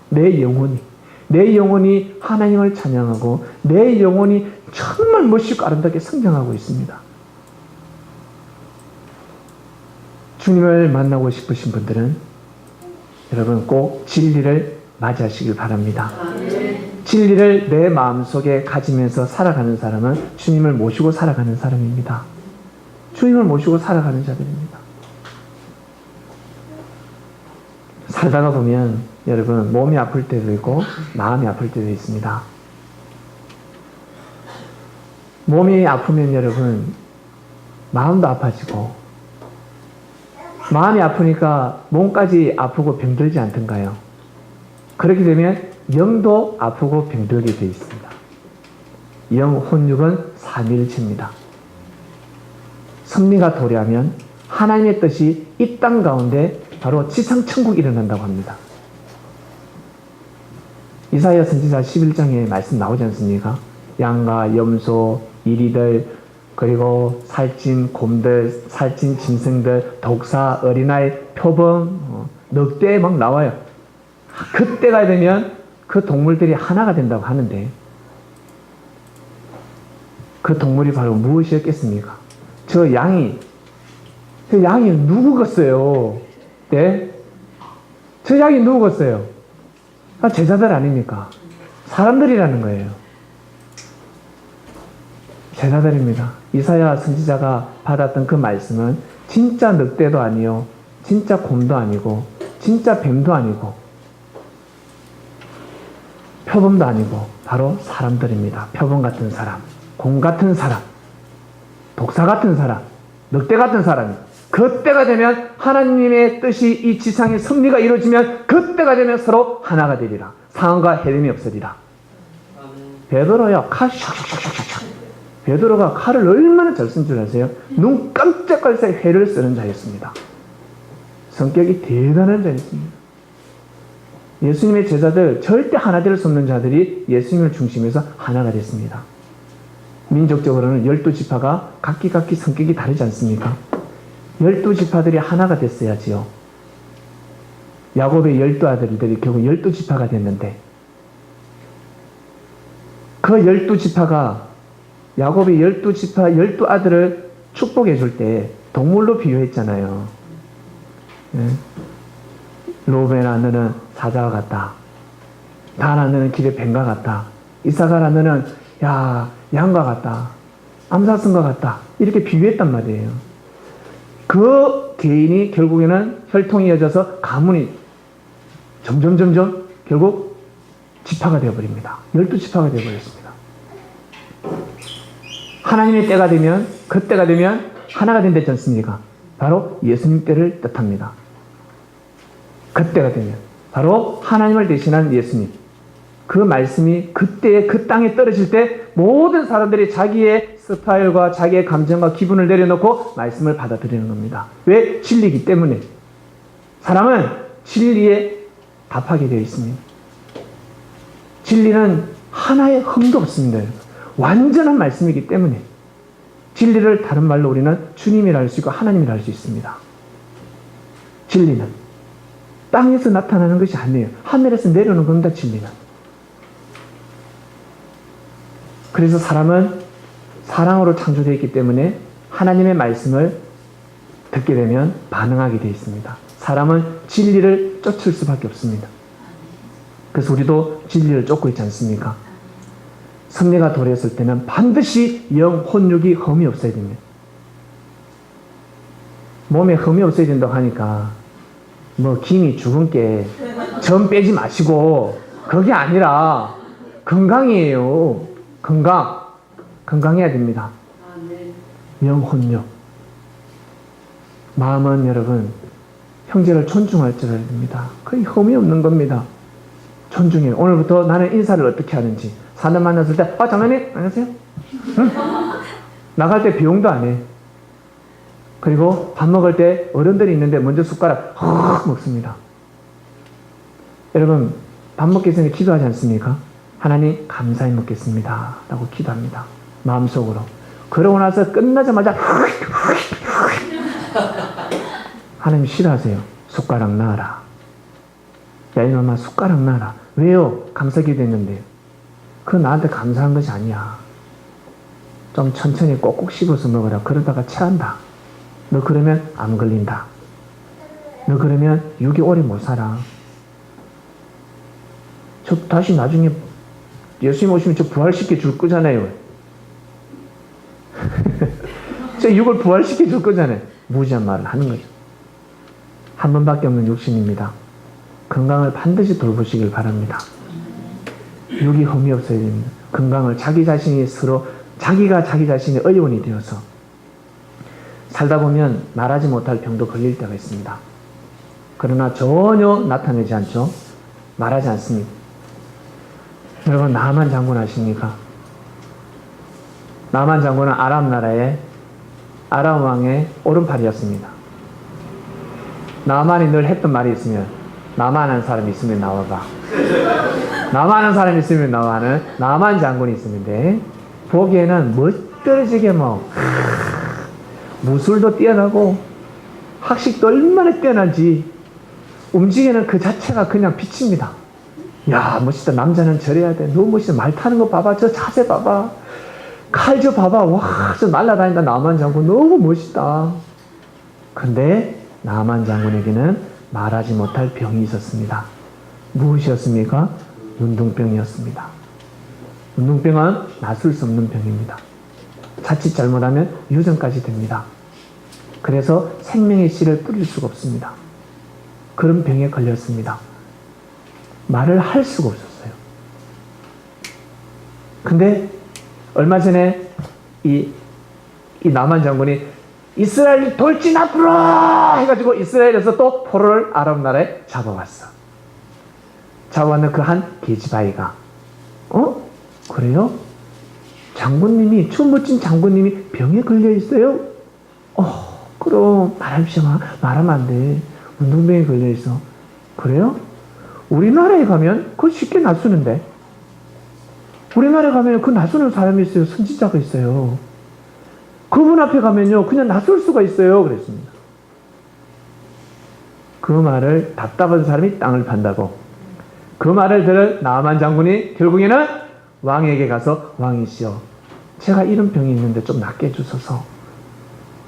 내 영혼이 하나님을 찬양하고 내 영혼이 정말 멋있고 아름답게 성장하고 있습니다. 주님을 만나고 싶으신 분들은 여러분 꼭 진리를 맞이하시길 바랍니다. 진리를 내 마음속에 가지면서 살아가는 사람은 주님을 모시고 살아가는 사람입니다. 주님을 모시고 살아가는 자들입니다. 살다가 보면 여러분 몸이 아플 때도 있고 마음이 아플 때도 있습니다. 몸이 아프면 여러분 마음도 아파지고 마음이 아프니까 몸까지 아프고 병들지 않던가요? 그렇게 되면 영도 아프고 병들게 되어 있습니다. 영, 혼육은 삼위일체입니다. 섭리가 도래하면 하나님의 뜻이 이 땅 가운데 바로 지상천국이 일어난다고 합니다. 이사야 선지자 11장에 말씀 나오지 않습니까? 양과 염소, 이리들, 그리고 살찐 곰들, 살찐 짐승들, 독사, 어린아이, 표범, 늑대 막 나와요. 그때가 되면 그 동물들이 하나가 된다고 하는데 그 동물이 바로 무엇이었겠습니까? 저 양이 누구겠어요? 네? 저 양이 누구겠어요? 제자들 아닙니까? 사람들이라는 거예요. 제자들입니다. 이사야 선지자가 받았던 그 말씀은 진짜 늑대도 아니요, 진짜 곰도 아니고, 진짜 뱀도 아니고, 표범도 아니고 바로 사람들입니다. 표범 같은 사람, 곰 같은 사람, 독사 같은 사람, 늑대 같은 사람이 그때가 되면 하나님의 뜻이 이 지상의 섭리가 이루어지면 그때가 되면 서로 하나가 되리라. 상황과 해림이 없으리라. 베드로야 칼 샥샥샥샥. 베드로가 칼을 얼마나 잘 쓴 줄 아세요? 눈 깜짝할 사이 회를 쓰는 자였습니다. 성격이 대단한 자였습니다. 예수님의 제자들 절대 하나 될 수 없는 자들이 예수님을 중심해서 하나가 됐습니다. 민족적으로는 12지파가 각기 성격이 다르지 않습니까? 12지파들이 하나가 됐어야지요. 야곱의 12아들들이 결국 12지파가 됐는데 그 12지파가 야곱의 12지파 12아들을 축복해 줄 때 동물로 비유했잖아요. 네. 로벤아 너는 사자와 같다. 다나 너는 길의 뱀과 같다. 이사가라 너는 양과 같다. 암사슴과 같다. 이렇게 비유했단 말이에요. 그 개인이 결국에는 혈통이 이어져서 가문이 점점 결국 지파가 되어버립니다. 12지파가 되어버렸습니다. 하나님의 때가 되면 그때가 되면 하나가 된다지 않습니까? 바로 예수님 때를 뜻합니다. 그때가 되면 바로 하나님을 대신한 예수님, 그 말씀이 그때에 그 땅에 떨어질 때 모든 사람들이 자기의 스타일과 자기의 감정과 기분을 내려놓고 말씀을 받아들이는 겁니다. 왜? 진리이기 때문에. 사람은 진리에 답하게 되어 있습니다. 진리는 하나의 흠도 없습니다. 완전한 말씀이기 때문에 진리를 다른 말로 우리는 주님이라 할 수 있고 하나님이라 할 수 있습니다. 진리는 땅에서 나타나는 것이 아니에요. 하늘에서 내려오는 겁니다. 진리는. 그래서 사람은 사랑으로 창조되어 있기 때문에 하나님의 말씀을 듣게 되면 반응하게 되어 있습니다. 사람은 진리를 쫓을 수밖에 없습니다. 그래서 우리도 진리를 쫓고 있지 않습니까? 섭리가 도래했을 때는 반드시 영, 혼육이 흠이 없어야 됩니다. 몸에 흠이 없어야 된다고 하니까 뭐 김이 죽은 게 점 빼지 마시고 그게 아니라 건강이에요. 건강해야 됩니다. 영, 혼육. 마음은 여러분 형제를 존중할 줄 알아야 됩니다. 거의 흠이 없는 겁니다. 존중해요. 오늘부터 나는 인사를 어떻게 하는지. 사람 만났을 때 장로님 안녕하세요. 응? 나갈 때 비용도 안 해. 그리고 밥 먹을 때 어른들이 있는데 먼저 숟가락 헉 먹습니다. 여러분 밥 먹기 전에 기도하지 않습니까? 하나님 감사히 먹겠습니다 라고 기도합니다. 마음속으로. 그러고 나서 끝나자마자 하나님 싫어하세요. 숟가락 놔라. 야 이놈아 숟가락 놔라. 왜요? 감사기도 했는데. 그건 나한테 감사한 것이 아니야. 좀 천천히 꼭꼭 씹어서 먹어라. 그러다가 체한다. 너 그러면 암 걸린다. 너 그러면 6이 오래 못 살아. 저 다시 나중에 예수님 오시면 저 부활시켜 줄 거잖아요. 저 6을 부활시켜 줄 거잖아요. 무지한 말을 하는 거죠. 한 번밖에 없는 육신입니다. 건강을 반드시 돌보시길 바랍니다. 6이 흠이 없어야 됩니다. 건강을 자기 자신이 스스로 자기가 자기 자신의 의원이 되어서 살다 보면 말하지 못할 병도 걸릴 때가 있습니다. 그러나 전혀 나타내지 않죠. 말하지 않습니다. 여러분 나만 장군 아십니까? 나만 장군은 아람 나라의 아람 왕의 오른팔이었습니다. 나만이 늘 했던 말이 있으면 나만 아는 사람이 있으면 나와봐. 나만 아는 사람이 있으면 나와는 나만 장군이 있었는데 보기에는 멋들어지게 무술도 뛰어나고 학식도 얼마나 뛰어난지 움직이는 그 자체가 그냥 빛입니다. 야 멋있다. 남자는 저래야 돼. 너무 멋있다. 말 타는 거 봐봐. 저 자세 봐봐. 칼 저 봐봐. 와 저 날라다닌다. 나만 장군 너무 멋있다. 근데 나만 장군에게는 말하지 못할 병이 있었습니다. 무엇이었습니까? 운동병이었습니다. 운동병은 낫을 수 없는 병입니다. 자칫 잘못하면 유전까지 됩니다. 그래서 생명의 씨를 뿌릴 수가 없습니다. 그런 병에 걸렸습니다. 말을 할 수가 없었어요. 근데 얼마 전에 이 나만 장군이 이스라엘 돌진 앞으로 해가지고 이스라엘에서 또 포로를 아랍 나라에 잡아왔어. 잡아왔는 그 한 계집아이가 그래요? 장군님이 저 멋진 장군님이 병에 걸려 있어요? 그럼 말하면 안 돼. 운동병에 걸려 있어. 그래요? 우리나라에 가면 그거 쉽게 낫수는데. 우리나라에 가면 그 낫수는 사람이 있어요. 선지자가 있어요. 그분 앞에 가면요 그냥 낫을 수가 있어요. 그랬습니다. 그 말을 답답한 사람이 땅을 판다고. 그 말을 들은 나만 장군이 결국에는 왕에게 가서 왕이시여 제가 이런 병이 있는데 좀 낫게 해주소서.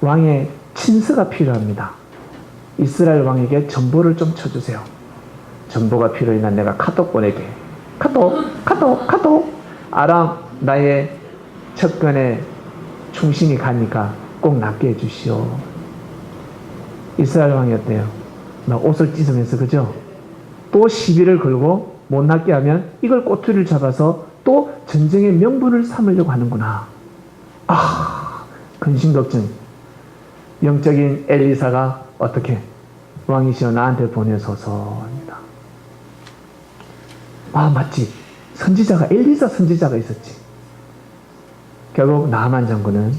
왕의 친서가 필요합니다. 이스라엘 왕에게 전보를 좀 쳐주세요. 전보가 필요하면 내가 카톡 보내게. 카톡. 아람 나의 척근에 충신이 가니까 꼭 낫게 해주시오. 이스라엘 왕이 어때요? 막 옷을 찢으면서 그죠? 또 시비를 걸고 못 낫게 하면 이걸 꼬투리를 잡아서 또 전쟁의 명분을 삼으려고 하는구나. 근심걱정. 영적인 엘리사가 어떻게? 왕이시여 나한테 보내소서 합니다. 맞지. 엘리사 선지자가 있었지. 결국 나만 장군은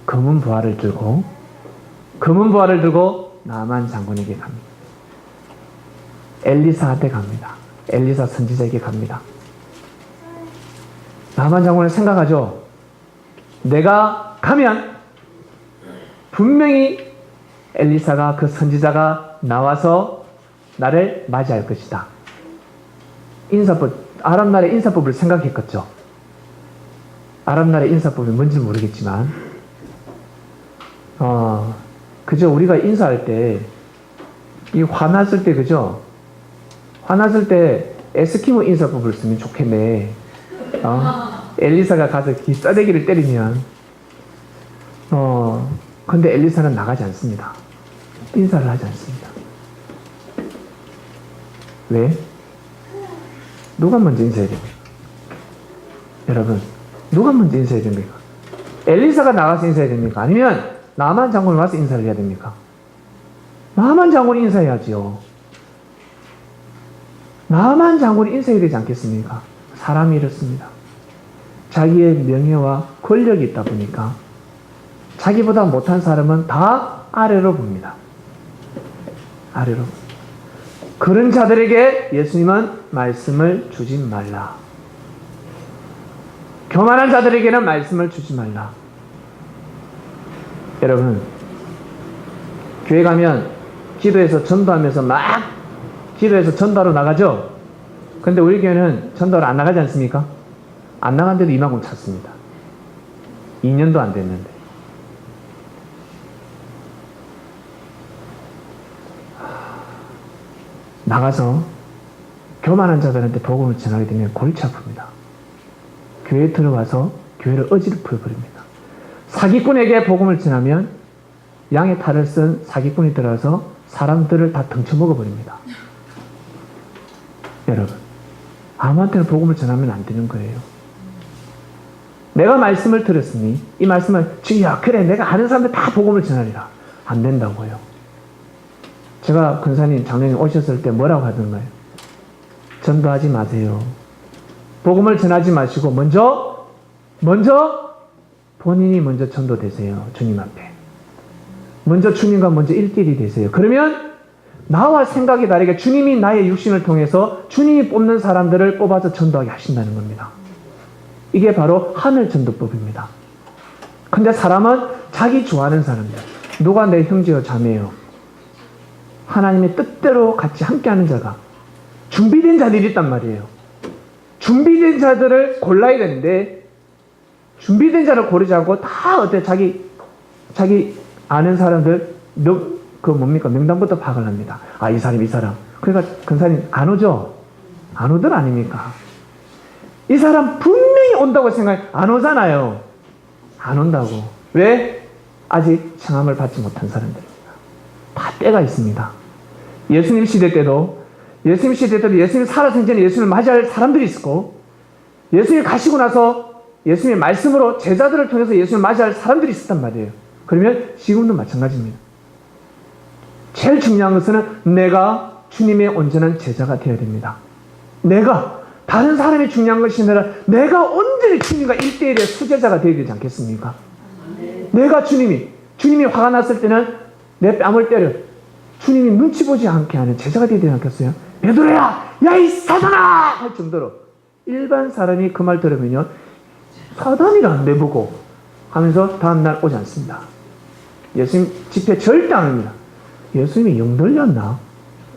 검은 부활을 들고 나만 장군에게 갑니다. 엘리사한테 갑니다. 엘리사 선지자에게 갑니다. 나만 장군은 생각하죠. 내가 가면 분명히 엘리사가 그 선지자가 나와서 나를 맞이할 것이다. 인사법, 아람 나라의 인사법을 생각했겠죠. 아람 나라의 인사법이 뭔지 모르겠지만, 그죠? 우리가 인사할 때, 이 화났을 때, 그죠? 화났을 때 에스키모 인사법을 쓰면 좋겠네. 엘리사가 가서 싸대기를 때리면, 근데 엘리사는 나가지 않습니다. 인사를 하지 않습니다. 왜? 누가 먼저 인사해야 됩니까? 여러분, 누가 먼저 인사해야 됩니까? 엘리사가 나가서 인사해야 됩니까? 아니면 나만 장군이 와서 인사를 해야 됩니까? 나만 장군이 인사해야지요. 나만 장군이 인사해야 되지 않겠습니까? 사람이 이렇습니다. 자기의 명예와 권력이 있다 보니까 자기보다 못한 사람은 다 아래로 봅니다. 아래로. 그런 자들에게 예수님은 말씀을 주지 말라. 교만한 자들에게는 말씀을 주지 말라. 여러분, 교회 가면 기도해서 전도하면서 막 기도해서 전도하러 나가죠? 근데 우리 교회는 전도하러 안 나가지 않습니까? 안 나간데도 이만큼 찼습니다. 2년도 안 됐는데. 나가서 교만한 자들한테 복음을 전하게 되면 골치 아픕니다. 교회에 들어와서 교회를 어지럽혀 버립니다. 사기꾼에게 복음을 전하면 양의 탈을 쓴 사기꾼이 들어와서 사람들을 다 등쳐먹어 버립니다. 여러분, 아무한테나 복음을 전하면 안 되는 거예요. 내가 말씀을 들었으니 이 말씀을 주여 그래 내가 아는 사람들 다 복음을 전하리라. 안 된다고요. 제가 근사님 장로님 오셨을 때 뭐라고 하던가요? 전도하지 마세요. 복음을 전하지 마시고 먼저 본인이 먼저 전도되세요. 주님 앞에. 먼저 주님과 먼저 일대일이 되세요. 그러면 나와 생각이 다르게 주님이 나의 육신을 통해서 주님이 뽑는 사람들을 뽑아서 전도하게 하신다는 겁니다. 이게 바로 하늘 전도법입니다. 근데 사람은 자기 좋아하는 사람들, 누가 내 형제요 자매요, 하나님의 뜻대로 같이 함께하는 자가 준비된 자들이 있단 말이에요. 준비된 자들을 골라야 되는데 준비된 자를 고르지 않고 다 어때 자기 아는 사람들 명단부터 파악을 합니다. 아, 이 사람 이 사람. 그러니까 근사님 안 오죠? 안 오들 아닙니까? 이 사람 분명히 온다고 생각해 안 오잖아요. 안 온다고. 왜? 아직 청함을 받지 못한 사람들입니다. 다 때가 있습니다. 예수님 시대 때도 예수님 살아생전에 예수님을 맞이할 사람들이 있었고, 예수님이 가시고 나서 예수님의 말씀으로 제자들을 통해서 예수님을 맞이할 사람들이 있었단 말이에요. 그러면 지금도 마찬가지입니다. 제일 중요한 것은 내가 주님의 온전한 제자가 되어야 됩니다. 다른 사람이 중요한 것이 아니라 내가 온전히 주님과 1대1의 수제자가 되어야 되지 않겠습니까? 내가 주님이 화가 났을 때는 내 뺨을 때려 주님이 눈치 보지 않게 하는 제자가 되어야 되지 않겠어요? 베드로야, 야 이 사단아! 할 정도로 일반 사람이 그 말 들으면요, 사단이라 내보고 하면서 다음날 오지 않습니다. 예수님 집회 절대 안 합니다. 예수님이 영 들렸나?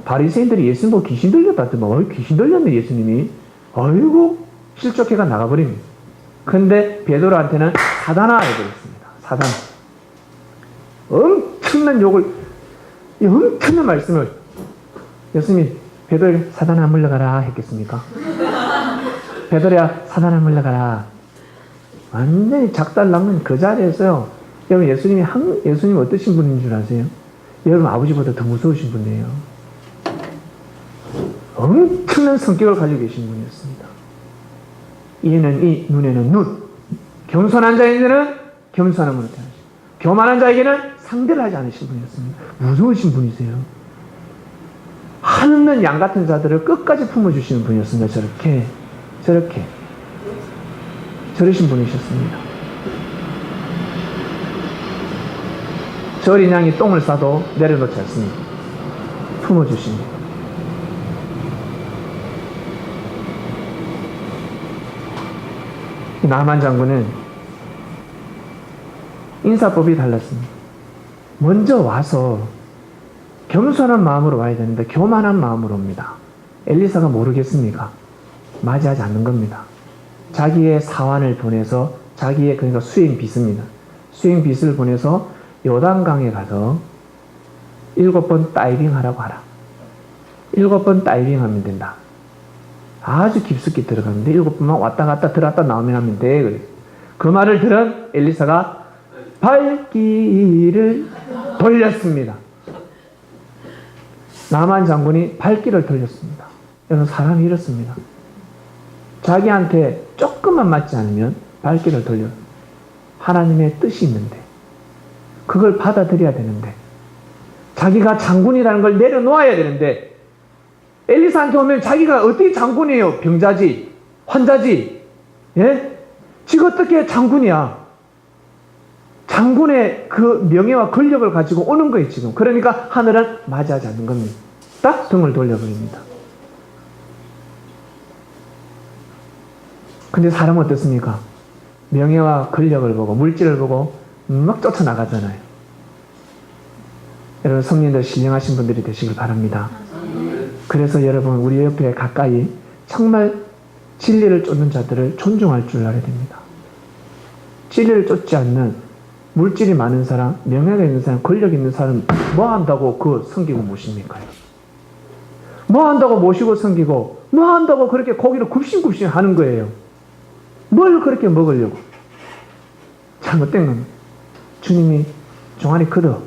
바리새인들이 예수님 보고 귀신 들렸다 하더만, 귀신 들렸네 예수님이. 아이고 실족해가 나가버립니다. 근데 베드로한테는 사단아 해버렸습니다. 사단. 엄청난 말씀을 예수님이 베드로에게 사단아 물러가라 했겠습니까? 베드로야 사단아 물러가라. 완전히 작달난건 그 자리에서요. 여러분 예수님이 어떠신 분인 줄 아세요? 여러분 아버지보다 더 무서우신 분이에요. 엄청난 성격을 가지고 계신 분이었습니다. 이에는 이, 눈에는 눈. 겸손한 자에게는 겸손함으로 대하시고, 교만한 자에게는 상대를 하지 않으신 분이었습니다. 무서우신 분이세요. 하는 양 같은 자들을 끝까지 품어주시는 분이었습니다. 저러신 분이셨습니다. 저 어린 양이 똥을 싸도 내려놓지 않습니다. 품어주십니다. 나만 장군은 인사법이 달랐습니다. 먼저 와서 겸손한 마음으로 와야 되는데 교만한 마음으로 옵니다. 엘리사가 모르겠습니까? 맞이하지 않는 겁니다. 자기의 사환을 보내서 자기의 그러니까 수행 빚입니다. 수행 빚을 보내서 요단강에 가서 7번 다이빙 하라고 하라. 7번 다이빙 하면 된다. 아주 깊숙이 들어가는데 7번만 왔다 갔다 들어갔다 나오면 하면 돼. 그래. 그 말을 들은 엘리사가 발길을 돌렸습니다. 나만 장군이 발길을 돌렸습니다. 여러분 사람이 이렇습니다. 자기한테 조금만 맞지 않으면 발길을 돌려. 하나님의 뜻이 있는데 그걸 받아들여야 되는데 자기가 장군이라는 걸 내려놓아야 되는데 엘리사한테 오면 자기가 어떻게 장군이에요? 병자지, 환자지, 예? 지가 어떻게 장군이야? 장군의 그 명예와 권력을 가지고 오는 거예요, 지금. 그러니까 하늘은 맞이하지 않는 겁니다. 딱 등을 돌려버립니다. 근데 사람은 어떻습니까? 명예와 권력을 보고, 물질을 보고, 막 쫓아나가잖아요. 여러분, 성령들 신령하신 분들이 되시길 바랍니다. 그래서 여러분, 우리 옆에 가까이 정말 진리를 쫓는 자들을 존중할 줄 알아야 됩니다. 진리를 쫓지 않는 물질이 많은 사람, 명예가 있는 사람, 권력 있는 사람 뭐 한다고 그 섬기고 모십니까? 뭐 한다고 모시고 섬기고 뭐 한다고 그렇게 고기를 굽신굽신 하는 거예요. 뭘 그렇게 먹으려고? 잘못된 겁니다. 주님이 종아리 걷어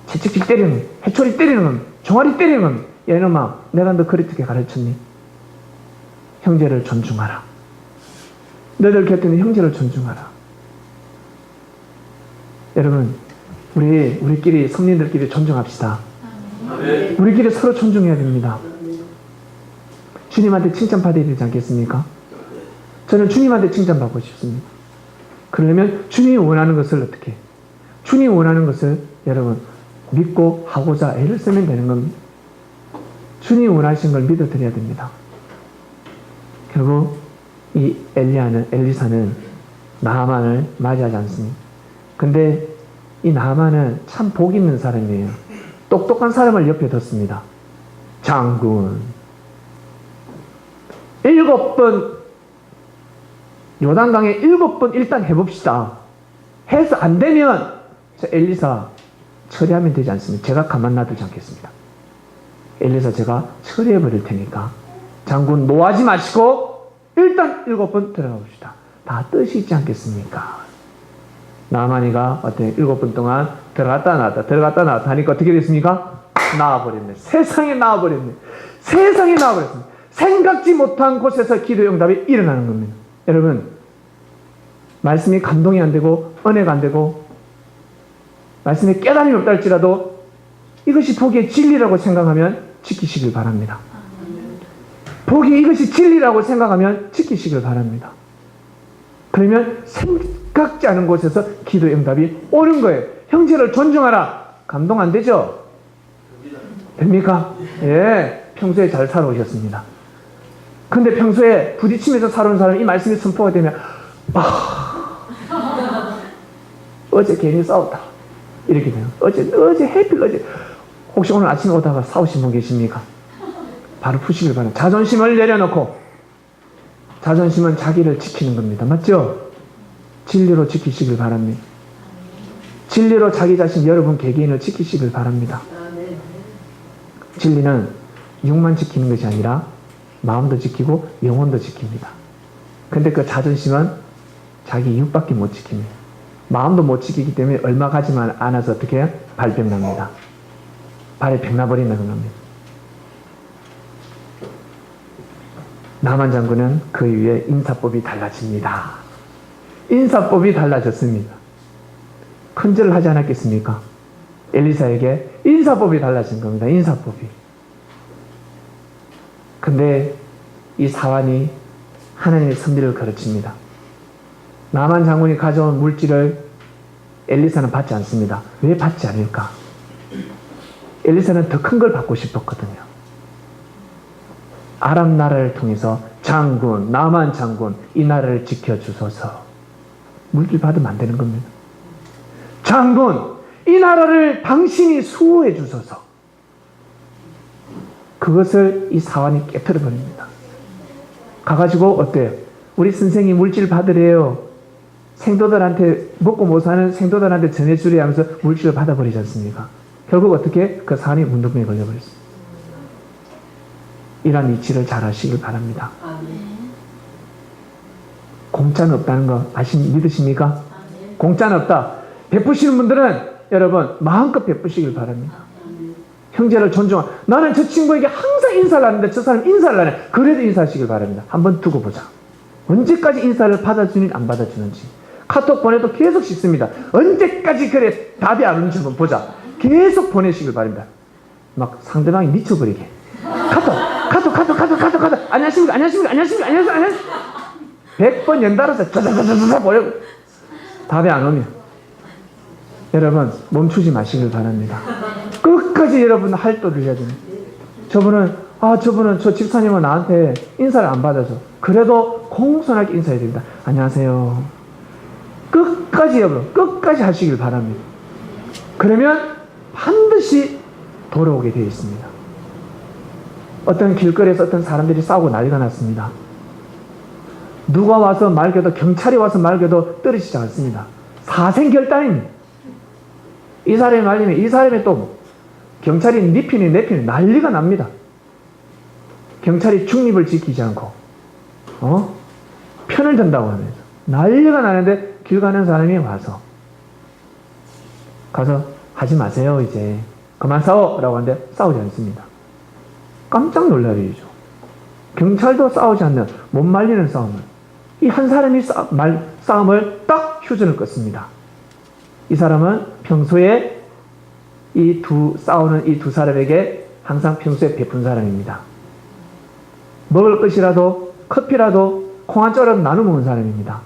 채찍질 때리는 건, 해초리 때리는 건, 종아리 때리는 건, 야 이놈아 내가 너 그렇게 가르쳤니? 형제를 존중하라. 너희들 곁에 있는 형제를 존중하라. 여러분, 우리끼리, 성민들끼리 존중합시다. 우리끼리 서로 존중해야 됩니다. 주님한테 칭찬받아야 되지 않겠습니까? 저는 주님한테 칭찬받고 싶습니다. 그러려면 주님이 원하는 것을 어떻게 해요? 주님이 원하는 것을 여러분 믿고 하고자 애를 쓰면 되는 겁니다. 주님이 원하신 걸 믿어드려야 됩니다. 결국 이 엘리사는 나하만을 맞이하지 않습니다. 근데 이 나하만은 참 복 있는 사람이에요. 똑똑한 사람을 옆에 뒀습니다. 장군 7번 요단강에 7번 일단 해봅시다. 해서 안 되면 저 엘리사 처리하면 되지 않습니까? 제가 가만 놔두지 않겠습니다. 엘리사 제가 처리해 버릴 테니까 장군 노하지 마시고 일단 7번 들어가 봅시다. 다 뜻이 있지 않겠습니까? 나만이가 어때 7번 동안 들어갔다 나왔다 하니까 어떻게 됐습니까? 나와버렸네. 세상에 나와버렸네. 세상에 나와버렸습니다. 생각지 못한 곳에서 기도 응답이 일어나는 겁니다. 여러분, 말씀이 감동이 안 되고 은혜가 안 되고 말씀에 깨달음이 없다 할지라도 이것이 복의 진리라고 생각하면 지키시길 바랍니다. 복이 이것이 진리라고 생각하면 지키시길 바랍니다. 그러면 생각지 않은 곳에서 기도 응답이 오는 거예요. 형제를 존중하라. 감동 안 되죠? 됩니까? 예, 평소에 잘 살아오셨습니다. 근데 평소에 부딪히면서 살아온 사람이 이 말씀이 선포가 되면 어제 괜히 싸웠다 이렇게 돼요. 어제 해필 어제 혹시 오늘 아침에 오다가 싸우신 분 계십니까? 바로 푸시길 바랍니다. 자존심을 내려놓고, 자존심은 자기를 지키는 겁니다. 맞죠? 진리로 지키시길 바랍니다. 진리로 자기 자신 여러분 개개인을 지키시길 바랍니다. 진리는 육만 지키는 것이 아니라 마음도 지키고 영혼도 지킵니다. 근데 그 자존심은 자기 육밖에 못 지킵니다. 마음도 못 지키기 때문에 얼마 가지만 않아서 어떻게 해요? 발병 납니다. 발에 병 나버린다는 겁니다. 나만 장군은 그 위에 인사법이 달라집니다. 인사법이 달라졌습니다. 큰절을 하지 않았겠습니까? 엘리사에게 인사법이 달라진 겁니다. 인사법이. 근데 이 사환이 하나님의 섭리를 가르칩니다. 나만 장군이 가져온 물질을 엘리사는 받지 않습니다. 왜 받지 않을까? 엘리사는 더 큰 걸 받고 싶었거든요. 아람 나라를 통해서 장군, 나만 장군, 이 나라를 지켜주소서. 물질 받으면 안 되는 겁니다. 장군, 이 나라를 당신이 수호해 주소서. 그것을 이 사환이 깨트려 버립니다. 가가지고 어때요? 우리 선생이 물질 받으래요. 생도들한테 먹고 못 사는 생도들한테 전해주려 하면서 물질을 받아버리지 않습니까? 결국 어떻게? 그 사환이 문둥병에 걸려버렸습니다. 이런 이치를 잘 하시길 바랍니다. 공짜는 없다는 거 믿으십니까? 공짜는 없다. 베푸시는 분들은 여러분 마음껏 베푸시길 바랍니다. 형제를 존중하. 나는 저 친구에게 항상 인사를 하는데 저 사람 인사를 안 해. 그래도 인사하시길 바랍니다. 한번 두고 보자. 언제까지 인사를 받아주는지 안 받아주는지. 카톡 보내도 계속 씻습니다. 언제까지 그래 답이 안 오는지 한번 보자. 계속 보내시길 바랍니다. 막 상대방이 미쳐버리게. 카톡. 안녕하십니까. 100번 연달아서 짜자자자자 보내고 답이 안 오면 여러분 멈추지 마시길 바랍니다. 끝까지 여러분 할도를 해야 됩니다. 저분은 저 집사님은 나한테 인사를 안 받아서 그래도 공손하게 인사해야 됩니다. 안녕하세요. 끝까지 여러분 끝까지 하시길 바랍니다. 그러면 반드시 돌아오게 되어 있습니다. 어떤 길거리에서 어떤 사람들이 싸우고 난리가 났습니다. 누가 와서 말겨도 경찰이 와서 말겨도 떨어지지 않습니다. 사생결단입니다. 이 사람이 말리면 이 사람이 또 경찰이 니피니 내피니 난리가 납니다. 경찰이 중립을 지키지 않고 편을 든다고 하면서 난리가 나는데 길 가는 사람이 가서 하지 마세요 이제 그만 싸워 라고 하는데 싸우지 않습니다. 깜짝 놀라리죠. 경찰도 싸우지 않는 못 말리는 싸움을 이 한 사람이 싸움을 딱 휴전을 끊습니다. 이 사람은 평소에 싸우는 이 두 사람에게 항상 평소에 베푼 사람입니다. 먹을 것이라도 커피라도 콩 한 조각라도 나눠 먹는 사람입니다.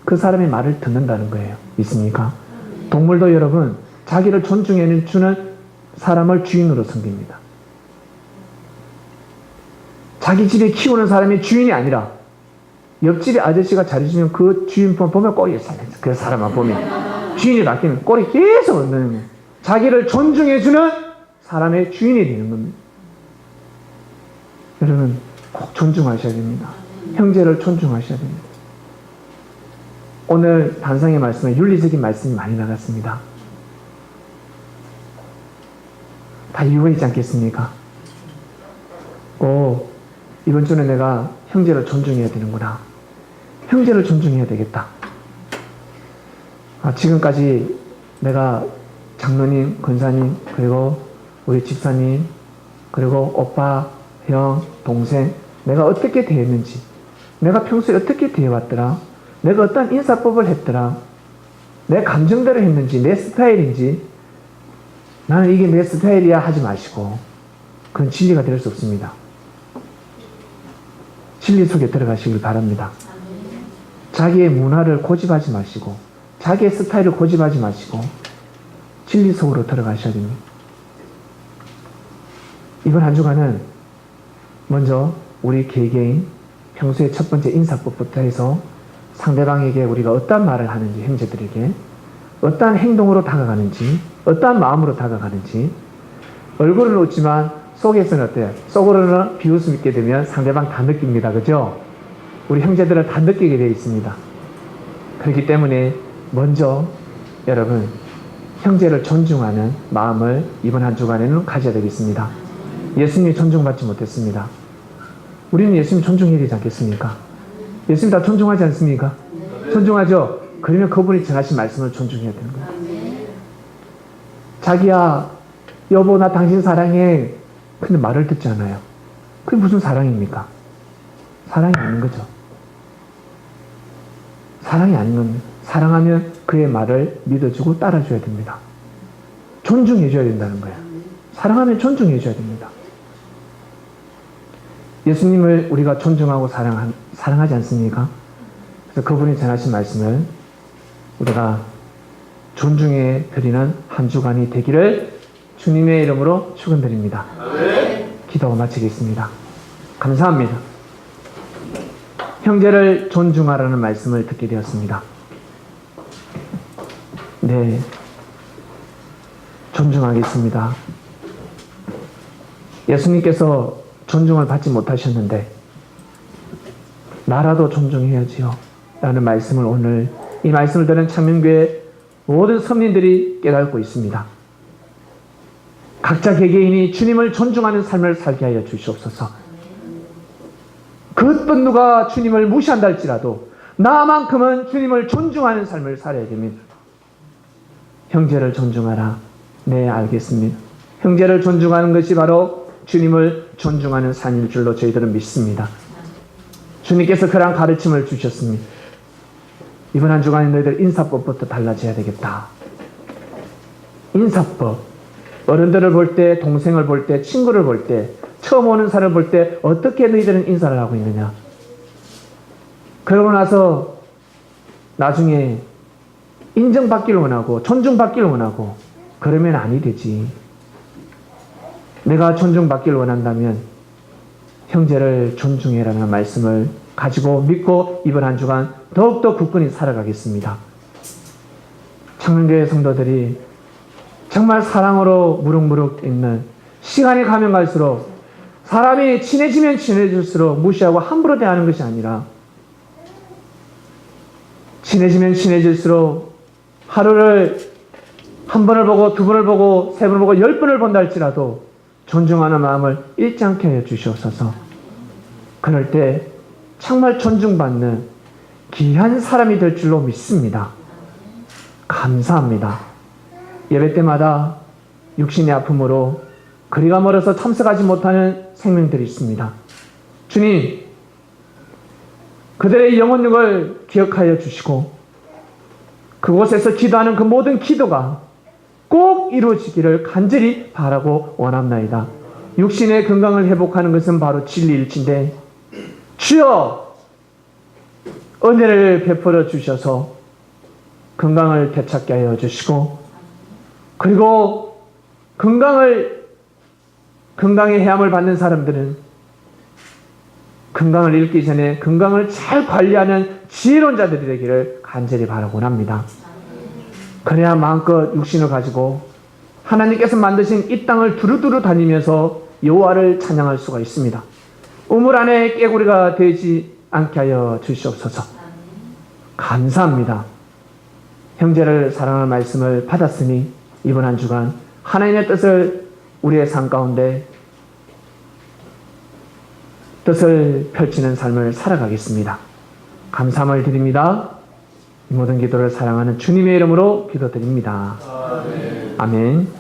그 사람의 말을 듣는다는 거예요. 있습니까? 동물도 여러분 자기를 존중해 주는 사람을 주인으로 섬깁니다. 자기 집에 키우는 사람이 주인이 아니라 옆집에 아저씨가 잘해주면 그 주인 보면 꼬리에 살면서 그 사람만 보면 주인이 바뀌면 꼬리 계속 얻는 거예요. 자기를 존중해주는 사람의 주인이 되는 겁니다. 여러분 꼭 존중하셔야 됩니다. 형제를 존중하셔야 됩니다. 오늘 단상의 말씀에 윤리적인 말씀이 많이 나갔습니다. 다 이유가 있지 않겠습니까? 이번 주는 내가 형제를 존중해야 되는구나. 형제를 존중해야 되겠다. 지금까지 내가 장로님, 권사님, 그리고 우리 집사님, 그리고 오빠, 형, 동생, 내가 어떻게 대했는지, 내가 평소에 어떻게 대해왔더라, 내가 어떤 인사법을 했더라, 내 감정대로 했는지, 내 스타일인지, 나는 이게 내 스타일이야 하지 마시고, 그건 진리가 될 수 없습니다. 진리 속에 들어가시길 바랍니다. 자기의 문화를 고집하지 마시고 자기의 스타일을 고집하지 마시고 진리 속으로 들어가셔야 됩니다. 이번 한 주간은 먼저 우리 개개인 평소에 첫 번째 인사법부터 해서 상대방에게 우리가 어떤 말을 하는지, 형제들에게 어떠한 행동으로 다가가는지, 어떠한 마음으로 다가가는지, 얼굴은 웃지만 속에서는 어때요? 속으로는 비웃음 있게 되면 상대방 다 느낍니다. 그죠? 우리 형제들은 다 느끼게 되어 있습니다. 그렇기 때문에 먼저 여러분 형제를 존중하는 마음을 이번 한 주간에는 가져야 되겠습니다. 예수님이 존중받지 못했습니다. 우리는 예수님 존중해야 되지 않겠습니까? 예수님 다 존중하지 않습니까? 존중하죠? 그러면 그분이 전하신 말씀을 존중해야 되는 거예요. 자기야, 여보 나 당신 사랑해. 근데 말을 듣지 않아요. 그게 무슨 사랑입니까? 사랑이 아닌 거죠. 사랑이 아닌 겁니다. 사랑하면 그의 말을 믿어주고 따라줘야 됩니다. 존중해줘야 된다는 거예요. 사랑하면 존중해줘야 됩니다. 예수님을 우리가 존중하고 사랑하지 않습니까? 그래서 그분이 전하신 말씀을 우리가 존중해 드리는 한 주간이 되기를 주님의 이름으로 축원드립니다. 기도 마치겠습니다. 감사합니다. 형제를 존중하라는 말씀을 듣게 되었습니다. 네, 존중하겠습니다. 예수님께서 존중을 받지 못하셨는데 나라도 존중해야지요 라는 말씀을 오늘 이 말씀을 듣는 창명교회 모든 성민들이 깨닫고 있습니다. 각자 개개인이 주님을 존중하는 삶을 살게 하여 주시옵소서. 그 어떤 누가 주님을 무시한다 할지라도 나만큼은 주님을 존중하는 삶을 살아야 됩니다. 형제를 존중하라. 네, 알겠습니다. 형제를 존중하는 것이 바로 주님을 존중하는 삶일 줄로 저희들은 믿습니다. 주님께서 그러한 가르침을 주셨습니다. 이번 한 주간에 너희들 인사법부터 달라져야 되겠다. 인사법. 어른들을 볼 때, 동생을 볼 때, 친구를 볼 때, 처음 오는 사람을 볼 때 어떻게 너희들은 인사를 하고 있느냐. 그러고 나서 나중에 인정받기를 원하고 존중받기를 원하고 그러면 아니 되지. 내가 존중받기를 원한다면 형제를 존중해라는 말씀을 가지고 믿고 이번 한 주간 더욱더 굳건히 살아가겠습니다. 창명교회 성도들이 정말 사랑으로 무럭무럭 있는, 시간이 가면 갈수록 사람이 친해지면 친해질수록 무시하고 함부로 대하는 것이 아니라 친해지면 친해질수록 하루를 한 번을 보고 두 번을 보고 세 번을 보고 10번을 본다 할지라도 존중하는 마음을 잃지 않게 해 주시옵소서. 그럴 때 정말 존중받는 귀한 사람이 될 줄로 믿습니다. 감사합니다. 예배 때마다 육신의 아픔으로 거리가 멀어서 참석하지 못하는 생명들이 있습니다. 주님, 그들의 영혼력을 기억하여 주시고 그곳에서 기도하는 그 모든 기도가 꼭 이루어지기를 간절히 바라고 원합나이다. 육신의 건강을 회복하는 것은 바로 진리일진데 주여 은혜를 베풀어 주셔서 건강을 되찾게 하여 주시고 그리고 건강의 해함을 받는 사람들은 건강을 잃기 전에 건강을 잘 관리하는 지혜로운 자들이 되기를 간절히 바라곤 합니다. 그래야 마음껏 육신을 가지고 하나님께서 만드신 이 땅을 두루두루 다니면서 여호와를 찬양할 수가 있습니다. 우물 안에 깨구리가 되지 않게 하여 주시옵소서. 감사합니다. 형제를 사랑하는 말씀을 받았으니 이번 한 주간 하나님의 뜻을 우리의 삶 가운데 뜻을 펼치는 삶을 살아가겠습니다. 감사함을 드립니다. 이 모든 기도를 사랑하는 주님의 이름으로 기도드립니다. 아멘.